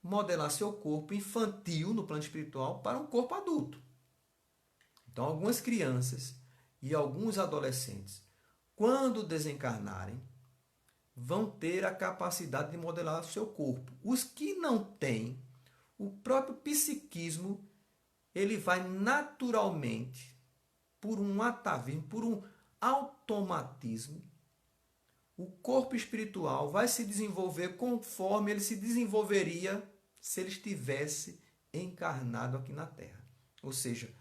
modelar seu corpo infantil no plano espiritual para um corpo adulto. Então, algumas crianças e alguns adolescentes, quando desencarnarem, vão ter a capacidade de modelar seu corpo. Os que não têm, o próprio psiquismo, ele vai naturalmente, por um atavismo, por um automatismo, o corpo espiritual vai se desenvolver conforme ele se desenvolveria se ele estivesse encarnado aqui na Terra. Ou seja,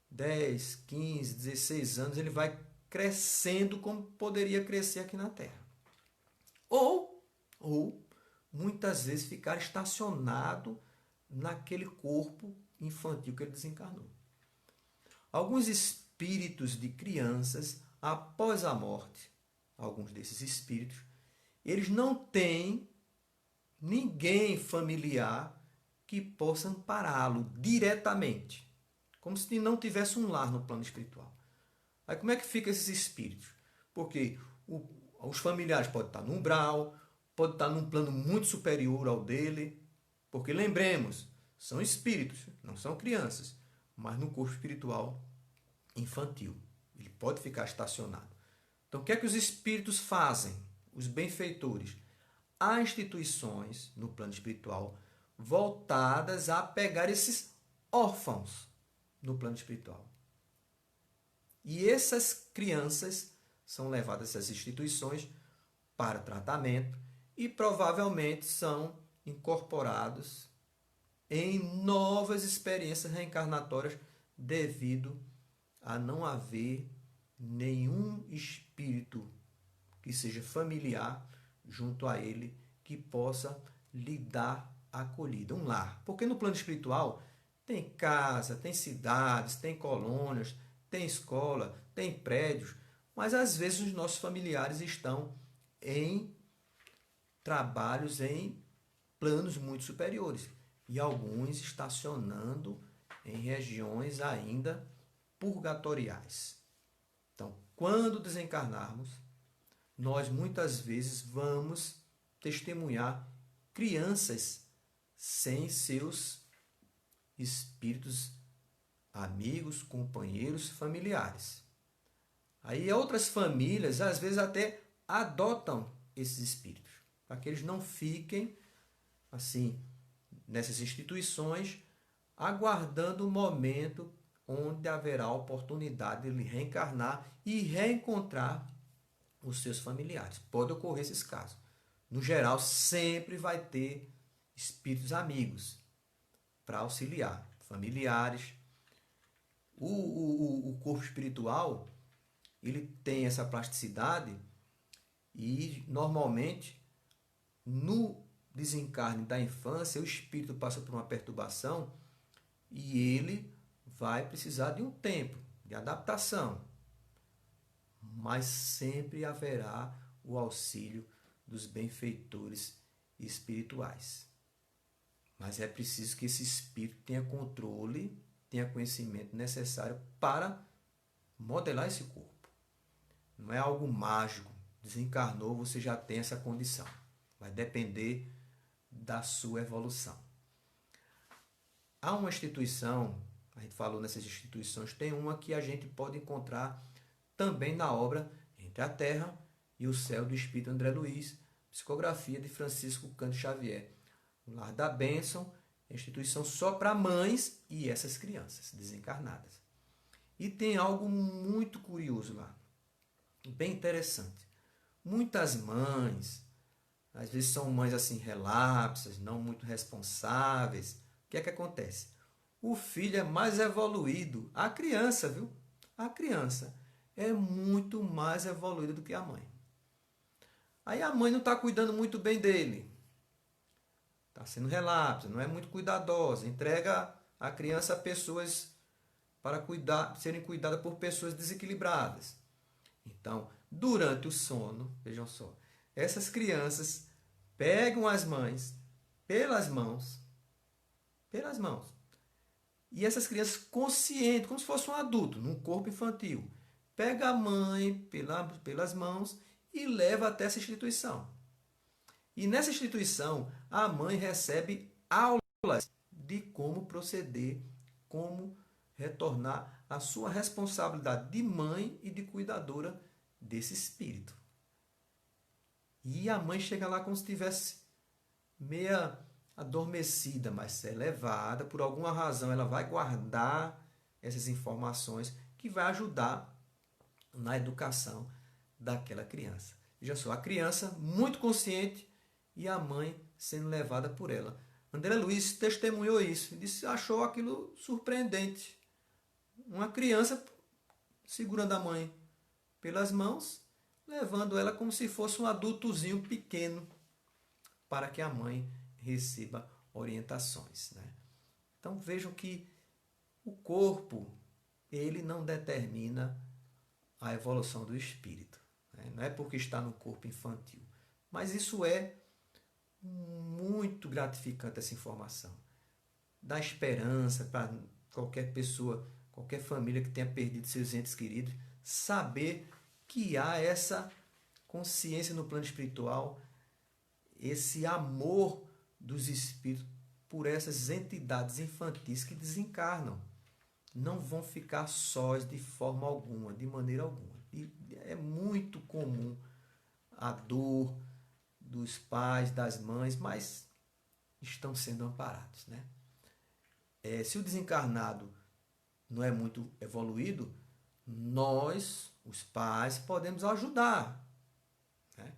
10, 15, 16 anos, ele vai crescendo como poderia crescer aqui na Terra. Ou muitas vezes ficar estacionado naquele corpo infantil que ele desencarnou. Alguns espíritos de crianças, após a morte, alguns desses espíritos, eles não têm ninguém familiar que possa ampará-lo diretamente, como se não tivesse um lar no plano espiritual. Aí como é que ficam esses espíritos? Porque os familiares podem estar no umbral, podem estar num plano muito superior ao dele, porque lembremos, são espíritos, não são crianças, mas no corpo espiritual infantil. Ele pode ficar estacionado. Então, o que é que os espíritos fazem? Os benfeitores. Há instituições no plano espiritual voltadas a pegar esses órfãos no plano espiritual. E essas crianças são levadas a essas instituições para tratamento e provavelmente são incorporados em novas experiências reencarnatórias devido a não haver nenhum espírito que seja familiar junto a ele que possa lhe dar acolhida, um lar. Porque no plano espiritual tem casa, tem cidades, tem colônias, tem escola, tem prédios, mas às vezes os nossos familiares estão em trabalhos em planos muito superiores e alguns estacionando em regiões ainda purgatoriais. Então, quando desencarnarmos, nós muitas vezes vamos testemunhar crianças sem seus espíritos amigos, companheiros, familiares. Aí outras famílias, às vezes, até adotam esses espíritos, para que eles não fiquem, assim, nessas instituições, aguardando o momento onde haverá a oportunidade de ele reencarnar e reencontrar os seus familiares. Pode ocorrer esses casos. No geral, sempre vai ter espíritos amigos para auxiliar, familiares. O corpo espiritual, ele tem essa plasticidade e, normalmente, no desencarne da infância, o espírito passa por uma perturbação e ele vai precisar de um tempo de adaptação. Mas sempre haverá o auxílio dos benfeitores espirituais. Mas é preciso que esse espírito tenha controle, tenha conhecimento necessário para modelar esse corpo. Não é algo mágico. Desencarnou, você já tem essa condição. Vai depender da sua evolução. Há uma instituição, a gente falou nessas instituições, tem uma que a gente pode encontrar também na obra Entre a Terra e o Céu do Espírito André Luiz, psicografia de Francisco Cândido Xavier. O Lar da Bênção, instituição só para mães e essas crianças desencarnadas. E tem algo muito curioso lá, bem interessante. Muitas mães, às vezes são mães assim relapsas, não muito responsáveis. O que é que acontece? O filho é mais evoluído, a criança, viu? A criança é muito mais evoluída do que a mãe. Aí a mãe não está cuidando muito bem dele. Está sendo relapsa, não é muito cuidadosa. Entrega a criança a pessoas para serem cuidadas por pessoas desequilibradas. Então, durante o sono, vejam só, essas crianças pegam as mães pelas mãos, e essas crianças conscientes, como se fosse um adulto, num corpo infantil, pega a mãe pelas mãos e leva até essa instituição. E nessa instituição, a mãe recebe aulas de como proceder, como retornar à sua responsabilidade de mãe e de cuidadora desse espírito. E a mãe chega lá como se estivesse meia adormecida, mas elevada. Por alguma razão, ela vai guardar essas informações que vai ajudar na educação daquela criança. Veja só, a criança muito consciente e a mãe sendo levada por ela. André Luiz testemunhou isso e achou aquilo surpreendente. Uma criança segurando a mãe pelas mãos, levando ela como se fosse um adultozinho pequeno para que a mãe receba orientações, né? Então vejam que o corpo, ele não determina a evolução do espírito, né? Não é porque está no corpo infantil. Mas isso é muito gratificante, essa informação. Dá esperança para qualquer pessoa, qualquer família que tenha perdido seus entes queridos, saber que há essa consciência no plano espiritual, esse amor dos espíritos por essas entidades infantis que desencarnam. Não vão ficar sós de forma alguma, de maneira alguma. E é muito comum a dor dos pais, das mães, mas estão sendo amparados, né? Se o desencarnado não é muito evoluído, nós, os pais, podemos ajudar, né?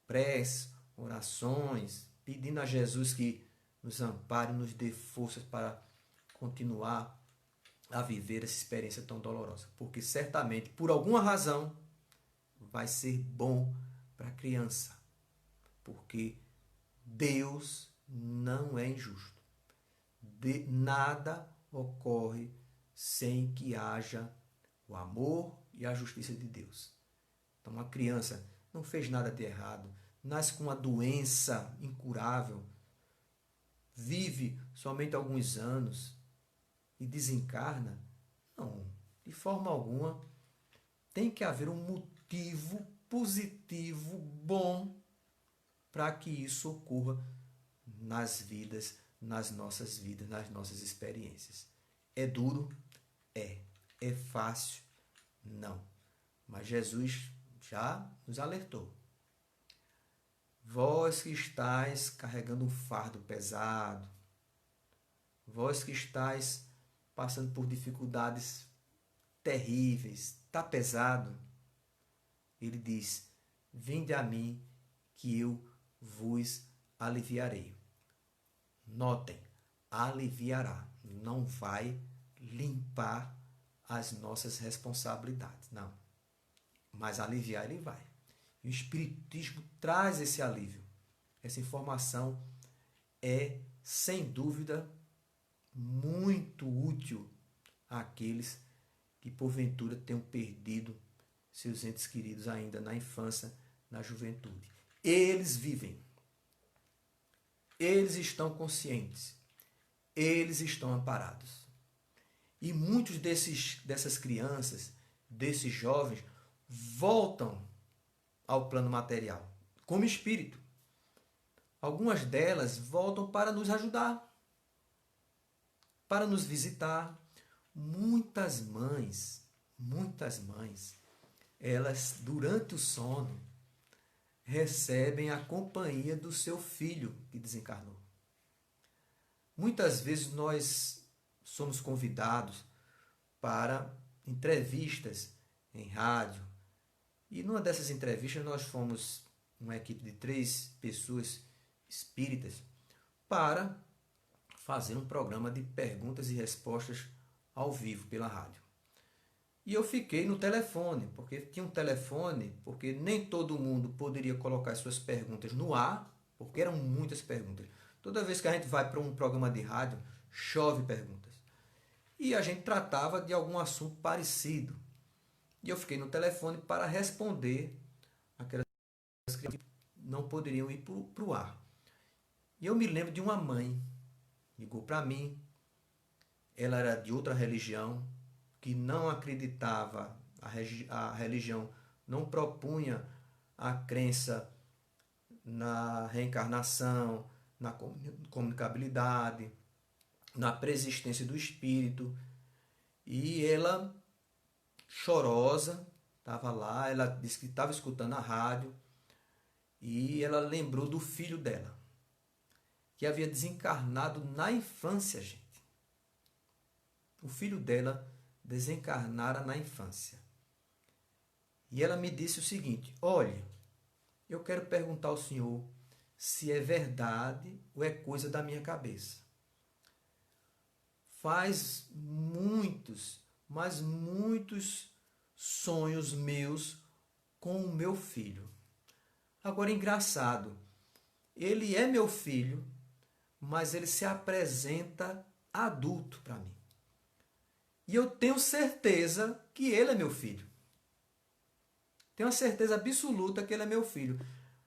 Preces, orações, pedindo a Jesus que nos ampare, nos dê forças para continuar a viver essa experiência tão dolorosa. Porque certamente, por alguma razão, vai ser bom para a criança. Porque Deus não é injusto. Nada ocorre sem que haja o amor e a justiça de Deus. Então, uma criança não fez nada de errado, nasce com uma doença incurável, vive somente alguns anos e desencarna. Não, de forma alguma. Tem que haver um motivo positivo, bom, para que isso ocorra nas vidas, nas nossas vidas, nas nossas experiências. É duro? É. É fácil? Não. Mas Jesus já nos alertou. Vós que estáis carregando um fardo pesado, vós que estáis passando por dificuldades terríveis, está pesado? Ele diz, vinde a mim que eu vos aliviarei. Notem, aliviará, não vai limpar as nossas responsabilidades, não. Mas aliviar ele vai. E o Espiritismo traz esse alívio. Essa informação é, sem dúvida, muito útil àqueles que porventura tenham perdido seus entes queridos ainda na infância, na juventude. Eles vivem. Eles estão conscientes. Eles estão amparados. E muitos dessas crianças, desses jovens, voltam ao plano material, como espírito. Algumas delas voltam para nos ajudar, para nos visitar. Muitas mães, elas, durante o sono, recebem a companhia do seu filho que desencarnou. Muitas vezes nós somos convidados para entrevistas em rádio. E numa dessas entrevistas nós fomos uma equipe de 3 pessoas espíritas para fazer um programa de perguntas e respostas ao vivo pela rádio. E eu fiquei no telefone, porque tinha um telefone, porque nem todo mundo poderia colocar as suas perguntas no ar, porque eram muitas perguntas. Toda vez que a gente vai para um programa de rádio, chove perguntas. E a gente tratava de algum assunto parecido. E eu fiquei no telefone para responder aquelas que não poderiam ir para o ar. E eu me lembro de uma mãe, ligou para mim, ela era de outra religião, que não acreditava, a religião não propunha a crença na reencarnação, na comunicabilidade, na preexistência do espírito. E ela, chorosa, estava lá, ela disse que estava escutando a rádio e ela lembrou do filho dela, que havia desencarnado na infância, gente. O filho dela desencarnara na infância. E ela me disse o seguinte: olha, eu quero perguntar ao senhor se é verdade ou é coisa da minha cabeça. Faz muitos, mas muitos sonhos meus com o meu filho. Agora, engraçado, ele é meu filho, mas ele se apresenta adulto para mim. E eu tenho certeza que ele é meu filho. Tenho a certeza absoluta que ele é meu filho.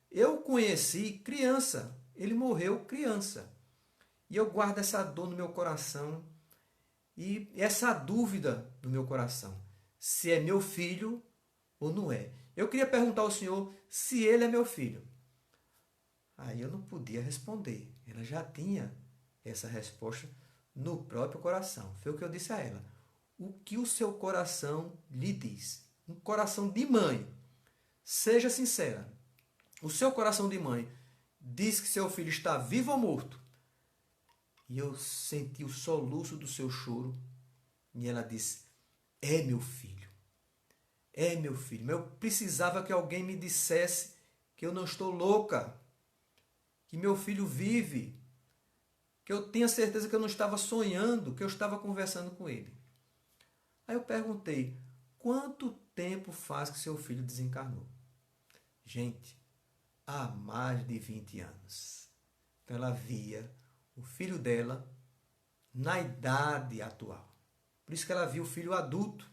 Eu o conheci criança. Ele morreu criança. E eu guardo essa dor no meu coração e essa dúvida no meu coração. Se é meu filho ou não é. Eu queria perguntar ao senhor se ele é meu filho. Aí eu não podia responder. Ela já tinha essa resposta no próprio coração. Foi o que eu disse a ela. O que o seu coração lhe diz? Um coração de mãe. Seja sincera. O seu coração de mãe diz que seu filho está vivo ou morto? E eu senti o soluço do seu choro. E ela disse: é meu filho. É meu filho. Mas eu precisava que alguém me dissesse que eu não estou louca. Que meu filho vive. Que eu tenha certeza que eu não estava sonhando, que eu estava conversando com ele. Aí eu perguntei: quanto tempo faz que seu filho desencarnou? Gente, há mais de 20 anos. Então ela via o filho dela na idade atual. Por isso que ela viu o filho adulto.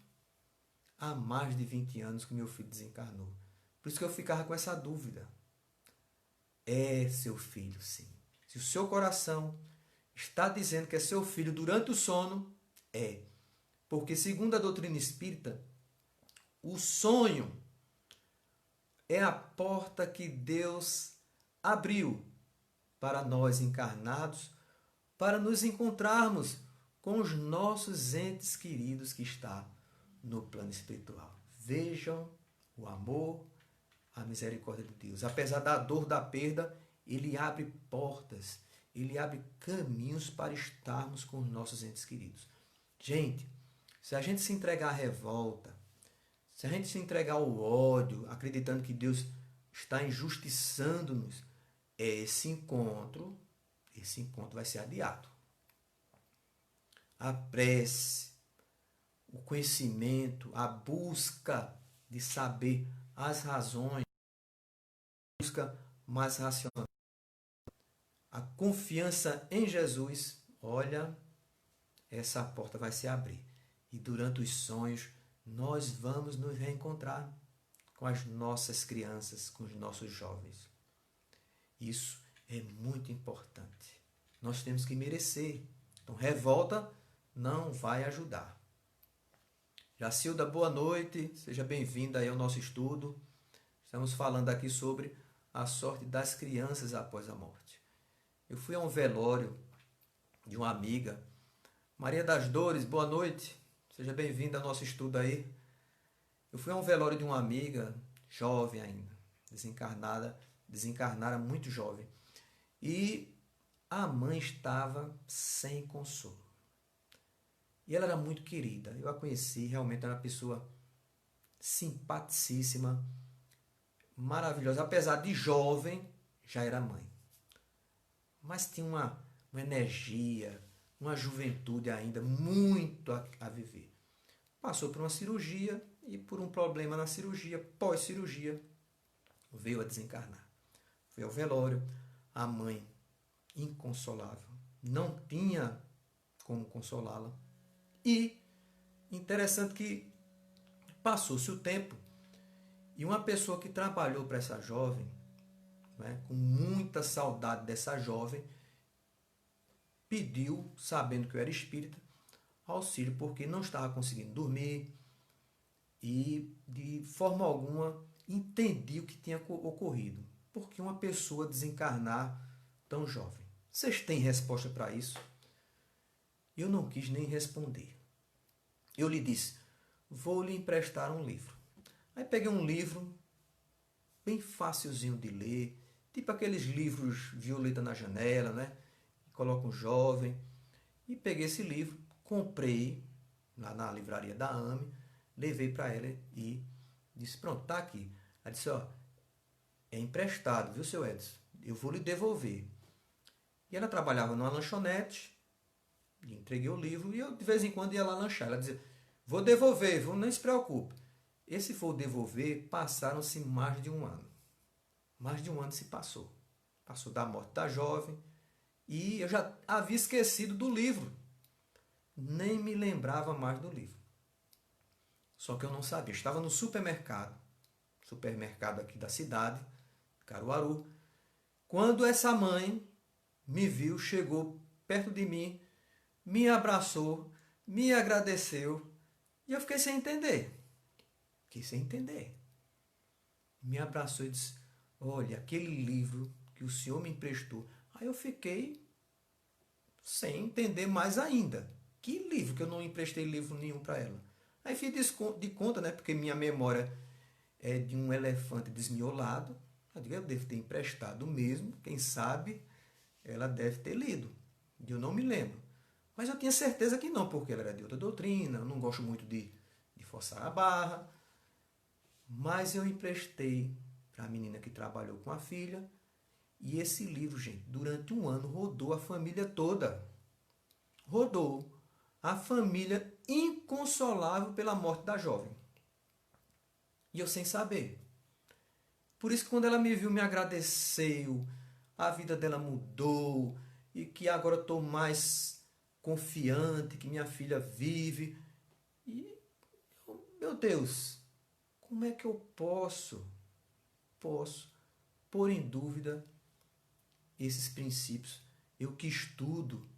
Há mais de 20 anos que meu filho desencarnou. Por isso que eu ficava com essa dúvida. É seu filho, sim. Se o seu coração está dizendo que é seu filho durante o sono, é. Porque, segundo a doutrina espírita, o sonho é a porta que Deus abriu para nós encarnados, para nos encontrarmos com os nossos entes queridos que está no plano espiritual. Vejam o amor, a misericórdia de Deus. Apesar da dor da perda, ele abre portas, ele abre caminhos para estarmos com os nossos entes queridos. Gente, se a gente se entregar à revolta, se a gente se entregar ao ódio, acreditando que Deus está injustiçando-nos, esse encontro vai ser adiado. A prece, o conhecimento, a busca de saber as razões, a busca mais racional, a confiança em Jesus, olha, essa porta vai se abrir. E durante os sonhos, nós vamos nos reencontrar com as nossas crianças, com os nossos jovens. Isso é muito importante. Nós temos que merecer. Então, revolta não vai ajudar. Jacilda, boa noite. Seja bem-vinda aí ao nosso estudo. Estamos falando aqui sobre a sorte das crianças após a morte. Eu fui a um velório de uma amiga. Maria das Dores, boa noite. Seja bem-vinda ao nosso estudo aí. Eu fui a um velório de uma amiga, jovem ainda, desencarnara muito jovem. E a mãe estava sem consolo. E ela era muito querida. Eu a conheci, realmente era uma pessoa simpaticíssima, maravilhosa. Apesar de jovem, já era mãe. Mas tinha uma energia, uma juventude ainda muito a viver. Passou por uma cirurgia e por um problema na cirurgia, pós-cirurgia, veio a desencarnar. Foi ao velório, a mãe inconsolável, não tinha como consolá-la. E interessante que passou-se o tempo e uma pessoa que trabalhou para essa jovem, né, com muita saudade dessa jovem, pediu, sabendo que eu era espírita, auxílio porque não estava conseguindo dormir e de forma alguma entendi o que tinha ocorrido. Porque uma pessoa desencarnar tão jovem? Vocês têm resposta para isso? Eu não quis nem responder. Eu lhe disse, vou lhe emprestar um livro. Aí peguei um livro bem facilzinho de ler, tipo aqueles livros Violeta na Janela, né? Coloca um jovem. E peguei esse livro, comprei lá na livraria da AME, levei para ela e disse, pronto, tá aqui. Ela disse, ó, é emprestado, viu, seu Edson? Eu vou lhe devolver. E ela trabalhava numa lanchonete, lhe entreguei o livro e eu de vez em quando ia lá lanchar. Ela dizia, vou devolver, não se preocupe. Esse for devolver, passaram-se mais de um ano. Mais de um ano se passou. Passou da morte da jovem e eu já havia esquecido do livro. Nem me lembrava mais do livro. Só que eu não sabia. Estava no supermercado aqui da cidade, Caruaru, quando essa mãe me viu, chegou perto de mim, me abraçou, me agradeceu e eu fiquei sem entender. Me abraçou e disse, olha, aquele livro que o senhor me emprestou. Aí eu fiquei sem entender mais ainda. Que livro? Que eu não emprestei livro nenhum para ela. Aí fiz de conta, né? Porque minha memória é de um elefante desmiolado. Eu devo ter emprestado mesmo. Quem sabe ela deve ter lido. Eu não me lembro. Mas eu tinha certeza que não, porque ela era de outra doutrina. Eu não gosto muito de forçar a barra. Mas eu emprestei para a menina que trabalhou com a filha. E esse livro, gente, durante um ano rodou a família toda. Rodou a família inconsolável pela morte da jovem. E eu sem saber. Por isso, quando ela me viu, me agradeceu, a vida dela mudou, e que agora estou mais confiante, que minha filha vive. E, meu Deus, como é que eu posso pôr em dúvida esses princípios? Eu que estudo,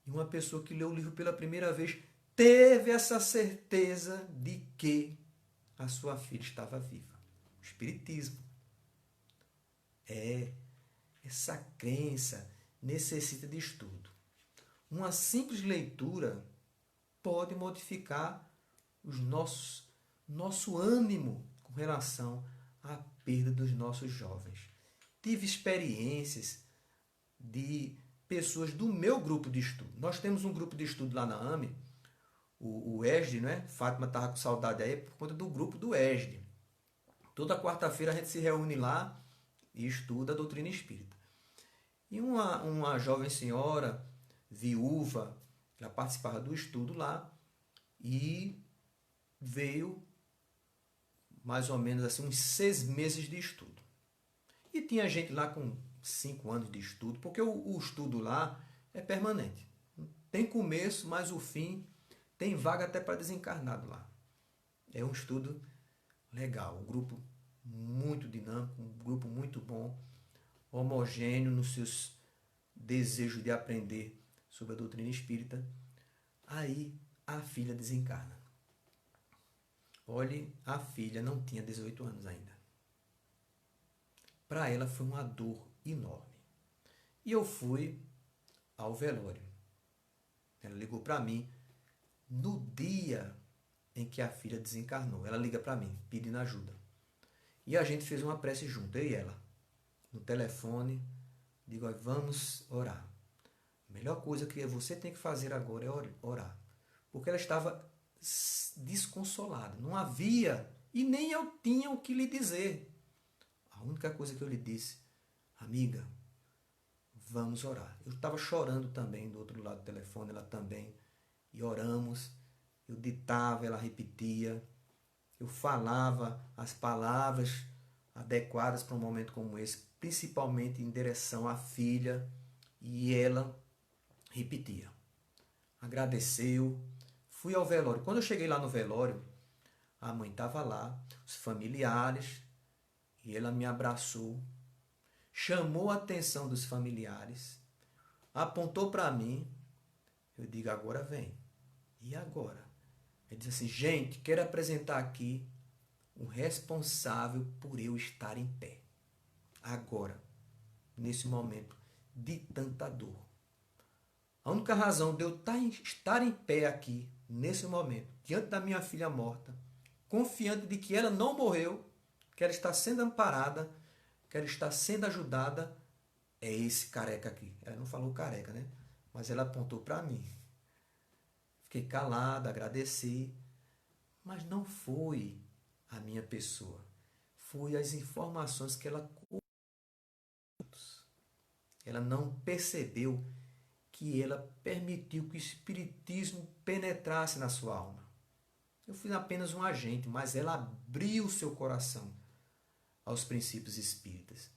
e uma pessoa que leu o livro pela primeira vez teve essa certeza de que a sua filha estava viva. O Espiritismo. Essa crença necessita de estudo. Uma simples leitura pode modificar nosso ânimo com relação à perda dos nossos jovens. Tive experiências de pessoas do meu grupo de estudo. Nós temos um grupo de estudo lá na AME, o ESD, né? Fátima estava com saudade aí por conta do grupo do ESD. Toda quarta-feira a gente se reúne lá e estuda a doutrina espírita. E uma jovem senhora, viúva, ela participava do estudo lá e veio mais ou menos assim uns 6 meses de estudo. E tinha gente lá com 5 anos de estudo, porque o estudo lá é permanente. Tem começo, mas o fim tem vaga até para desencarnado lá. É um estudo Legal, um grupo muito dinâmico, um grupo muito bom, homogêneo nos seus desejos de aprender sobre a doutrina espírita. Aí a filha desencarna. Olhe, a filha não tinha 18 anos ainda. Para ela foi uma dor enorme. E eu fui ao velório. Ela ligou para mim no dia em que a filha desencarnou. Ela liga para mim, pedindo ajuda. E a gente fez uma prece junto, eu e ela. No telefone, digo, vamos orar. A melhor coisa que você tem que fazer agora é orar. Porque ela estava desconsolada. Não havia, e nem eu tinha o que lhe dizer. A única coisa que eu lhe disse, amiga, vamos orar. Eu estava chorando também do outro lado do telefone, ela também. E oramos. Eu ditava, ela repetia. Eu falava as palavras adequadas para um momento como esse, principalmente em direção à filha, e ela repetia. Agradeceu. Fui ao velório. Quando eu cheguei lá no velório, a mãe estava lá, os familiares, e ela me abraçou, chamou a atenção dos familiares, apontou para mim. Eu digo, agora vem. E agora? Ele disse assim, gente, quero apresentar aqui o responsável por eu estar em pé. Agora, nesse momento de tanta dor. A única razão de eu estar em pé aqui, nesse momento, diante da minha filha morta, confiante de que ela não morreu, que ela está sendo amparada, que ela está sendo ajudada, é esse careca aqui. Ela não falou careca, né? Mas ela apontou para mim. Fiquei calado, agradeci, mas não foi a minha pessoa. Foi as informações que ela não percebeu que ela permitiu que o espiritismo penetrasse na sua alma. Eu fui apenas um agente, mas ela abriu o seu coração aos princípios espíritas.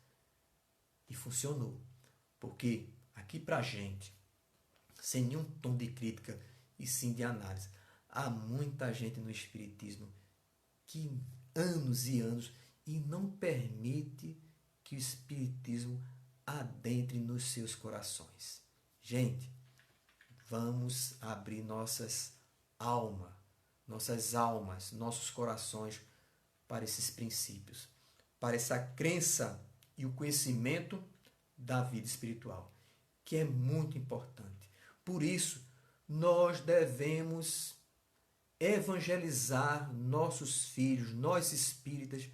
E funcionou. Porque aqui pra gente, sem nenhum tom de crítica e sim de análise, há muita gente no espiritismo que anos e anos e não permite que o espiritismo adentre nos seus corações. Gente, vamos abrir nossas almas, nossos corações para esses princípios, para essa crença e o conhecimento da vida espiritual, que é muito importante. Por isso, nós devemos evangelizar nossos filhos, nós espíritas,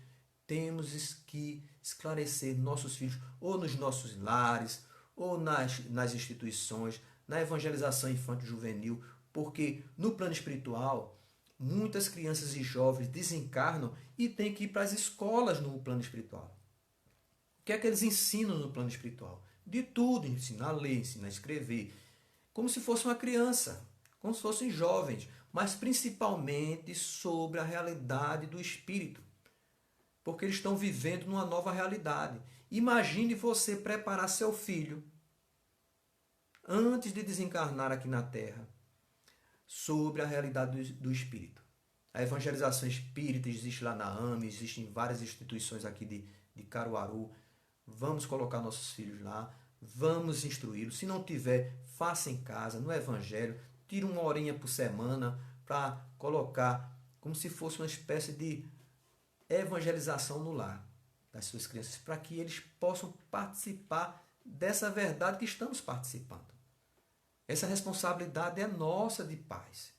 temos que esclarecer nossos filhos, ou nos nossos lares, ou nas instituições, na evangelização infanto-juvenil, porque no plano espiritual, muitas crianças e jovens desencarnam e têm que ir para as escolas no plano espiritual. O que é que eles ensinam no plano espiritual? De tudo, ensinar a ler, ensinar a escrever, como se fosse uma criança, como se fossem jovens, mas principalmente sobre a realidade do espírito, porque eles estão vivendo numa nova realidade. Imagine você preparar seu filho antes de desencarnar aqui na Terra sobre a realidade do espírito. A evangelização espírita existe lá na AME, existe em várias instituições aqui de Caruaru. Vamos colocar nossos filhos lá, vamos instruí-los. Se não tiver, faça em casa, no evangelho. Tire uma horinha por semana para colocar como se fosse uma espécie de evangelização no lar das suas crianças, para que eles possam participar dessa verdade que estamos participando. Essa responsabilidade é nossa de pais.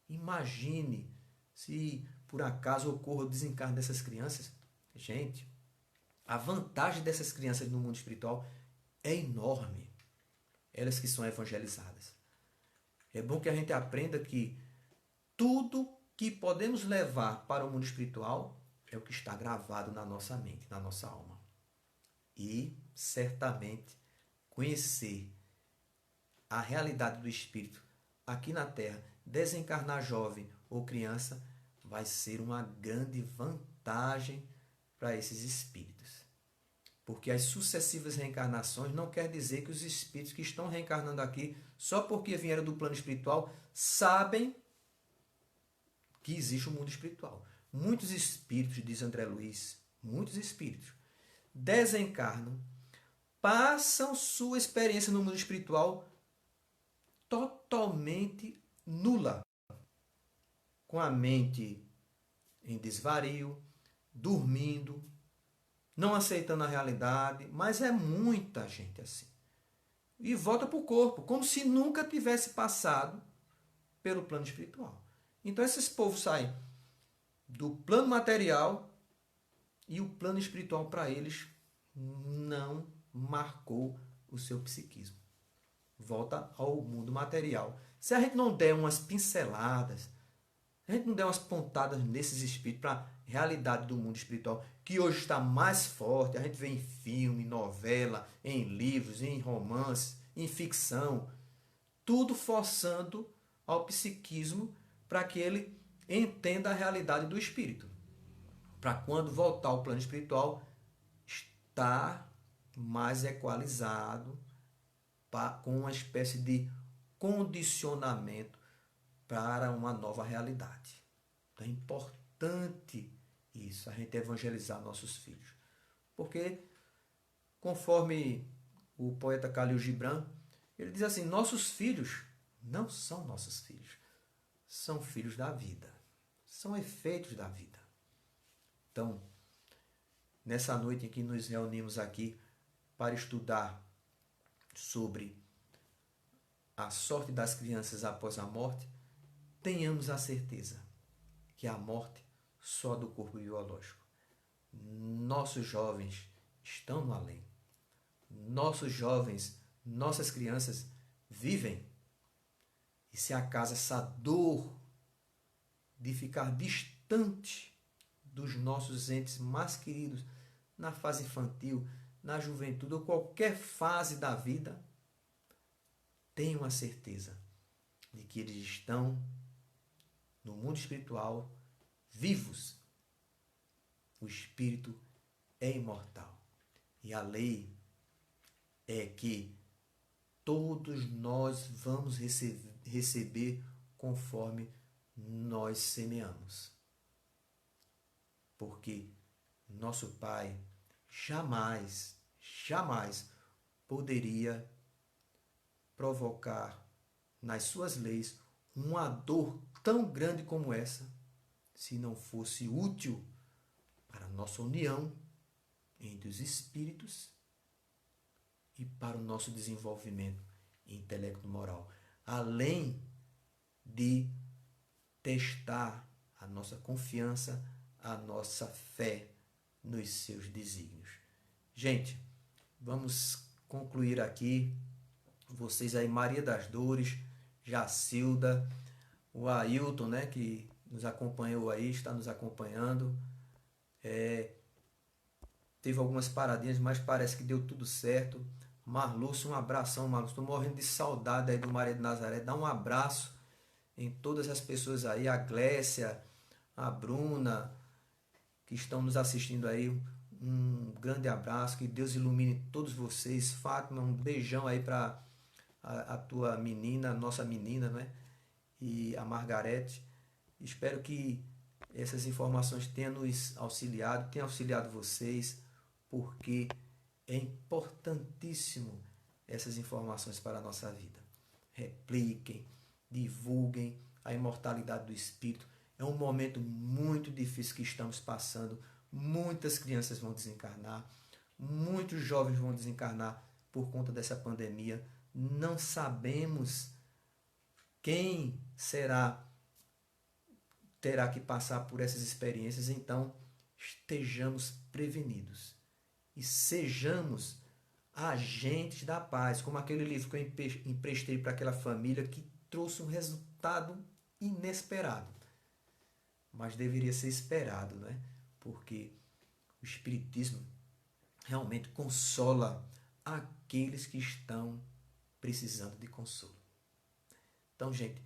Imagine se por acaso ocorra o desencarne dessas crianças. Gente, a vantagem dessas crianças no mundo espiritual é enorme. Elas que são evangelizadas. É bom que a gente aprenda que tudo que podemos levar para o mundo espiritual é o que está gravado na nossa mente, na nossa alma. E, certamente, conhecer a realidade do espírito aqui na Terra, desencarnar jovem ou criança, vai ser uma grande vantagem para esses espíritos. Porque as sucessivas reencarnações não quer dizer que os espíritos que estão reencarnando aqui, só porque vieram do plano espiritual, sabem que existe um mundo espiritual. muitos espíritos, diz André Luiz, muitos espíritos, desencarnam, passam sua experiência no mundo espiritual totalmente nula, com a mente em desvario, dormindo, não aceitando a realidade, mas é muita gente assim. E volta para o corpo, como se nunca tivesse passado pelo plano espiritual. Então esses povos saem do plano material e o plano espiritual para eles não marcou o seu psiquismo. Volta ao mundo material. Se a gente não der umas pinceladas, se a gente não der umas pontadas nesses espíritos para a realidade do mundo espiritual, que hoje está mais forte, a gente vê em filme, novela, em livros, em romances, em ficção, tudo forçando ao psiquismo para que ele entenda a realidade do espírito. Para quando voltar ao plano espiritual, estar mais equalizado, com uma espécie de condicionamento para uma nova realidade. Então é importante isso, a gente evangelizar nossos filhos. Porque, conforme o poeta Khalil Gibran, ele diz assim, nossos filhos não são nossos filhos, são filhos da vida, são efeitos da vida. Então, nessa noite em que nos reunimos aqui para estudar sobre a sorte das crianças após a morte, tenhamos a certeza que a morte só do corpo biológico. Nossos jovens estão no além. Nossos jovens, nossas crianças vivem. E se acaso essa dor de ficar distante dos nossos entes mais queridos na fase infantil, na juventude ou qualquer fase da vida, tenham a certeza de que eles estão no mundo espiritual vivos. O espírito é imortal. E a lei é que todos nós vamos receber conforme nós semeamos. Porque nosso Pai jamais poderia provocar nas suas leis uma dor tão grande como essa, se não fosse útil para a nossa união entre os espíritos e para o nosso desenvolvimento intelecto-moral, além de testar a nossa confiança, a nossa fé nos seus desígnios. Gente, vamos concluir aqui. Vocês aí, Maria das Dores, Jacilda, o Ailton, né, que nos acompanhou aí, está nos acompanhando. Teve algumas paradinhas, mas parece que deu tudo certo. Marlúcio, um abração, Marlúcio. Estou morrendo de saudade aí do Maria de Nazaré. Dá um abraço em todas as pessoas aí, a Glécia, a Bruna, que estão nos assistindo aí. Um grande abraço, que Deus ilumine todos vocês. Fátima, um beijão aí para a tua menina, nossa menina, né? E a Margarete. Espero que essas informações tenham nos auxiliado, tenham auxiliado vocês, porque é importantíssimo essas informações para a nossa vida. Repliquem, divulguem a imortalidade do espírito. É um momento muito difícil que estamos passando. Muitas crianças vão desencarnar, muitos jovens vão desencarnar por conta dessa pandemia. Não sabemos quem terá que passar por essas experiências, então estejamos prevenidos e sejamos agentes da paz, como aquele livro que eu emprestei para aquela família que trouxe um resultado inesperado, mas deveria ser esperado, né? Porque o Espiritismo realmente consola aqueles que estão precisando de consolo. Então, gente,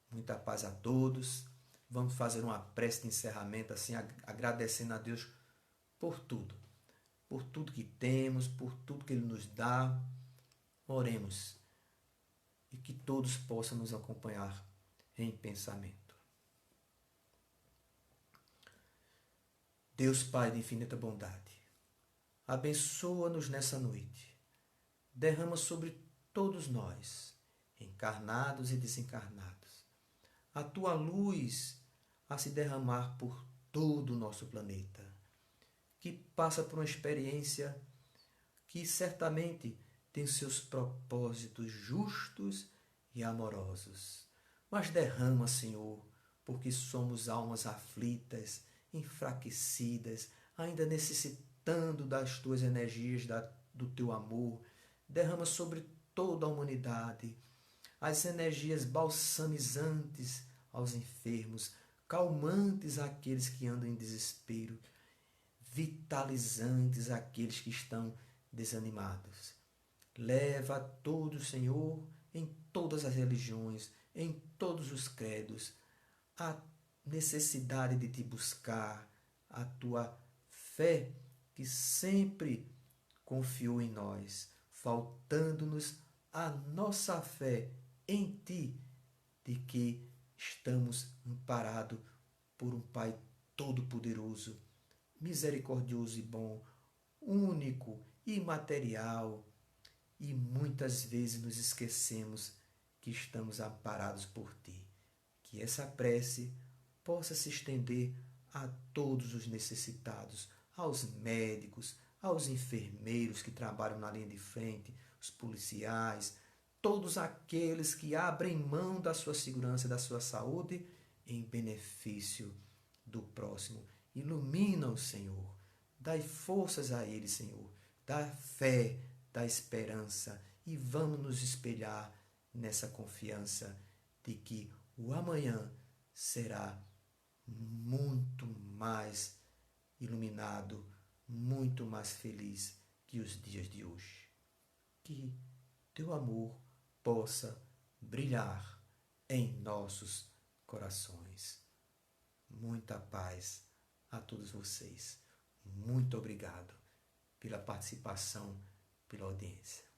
muita paz a todos. Vamos fazer uma prece de encerramento, assim, agradecendo a Deus por tudo que temos, por tudo que Ele nos dá. Oremos e que todos possam nos acompanhar em pensamento. Deus Pai de infinita bondade, abençoa-nos nessa noite. Derrama sobre todos nós, encarnados e desencarnados, a tua luz a se derramar por todo o nosso planeta, que passa por uma experiência que certamente tem seus propósitos justos e amorosos. Mas derrama, Senhor, porque somos almas aflitas, enfraquecidas, ainda necessitando das tuas energias, do teu amor. Derrama sobre toda a humanidade as energias balsamizantes aos enfermos, calmantes àqueles que andam em desespero, vitalizantes àqueles que estão desanimados. Leva a todos, Senhor, em todas as religiões, em todos os credos, a necessidade de te buscar, a tua fé que sempre confiou em nós, faltando-nos a nossa fé em ti, de que estamos amparados por um Pai todo-poderoso, misericordioso e bom, único, imaterial, e muitas vezes nos esquecemos que estamos amparados por ti. Que essa prece possa se estender a todos os necessitados, aos médicos, aos enfermeiros que trabalham na linha de frente, os policiais, todos aqueles que abrem mão da sua segurança e da sua saúde em benefício do próximo. Ilumina-os, Senhor. Dai forças a eles, Senhor. Dá fé, dá esperança e vamos nos espelhar nessa confiança de que o amanhã será muito mais iluminado, muito mais feliz que os dias de hoje. Que teu amor possa brilhar em nossos corações. Muita paz a todos vocês. Muito obrigado pela participação, pela audiência.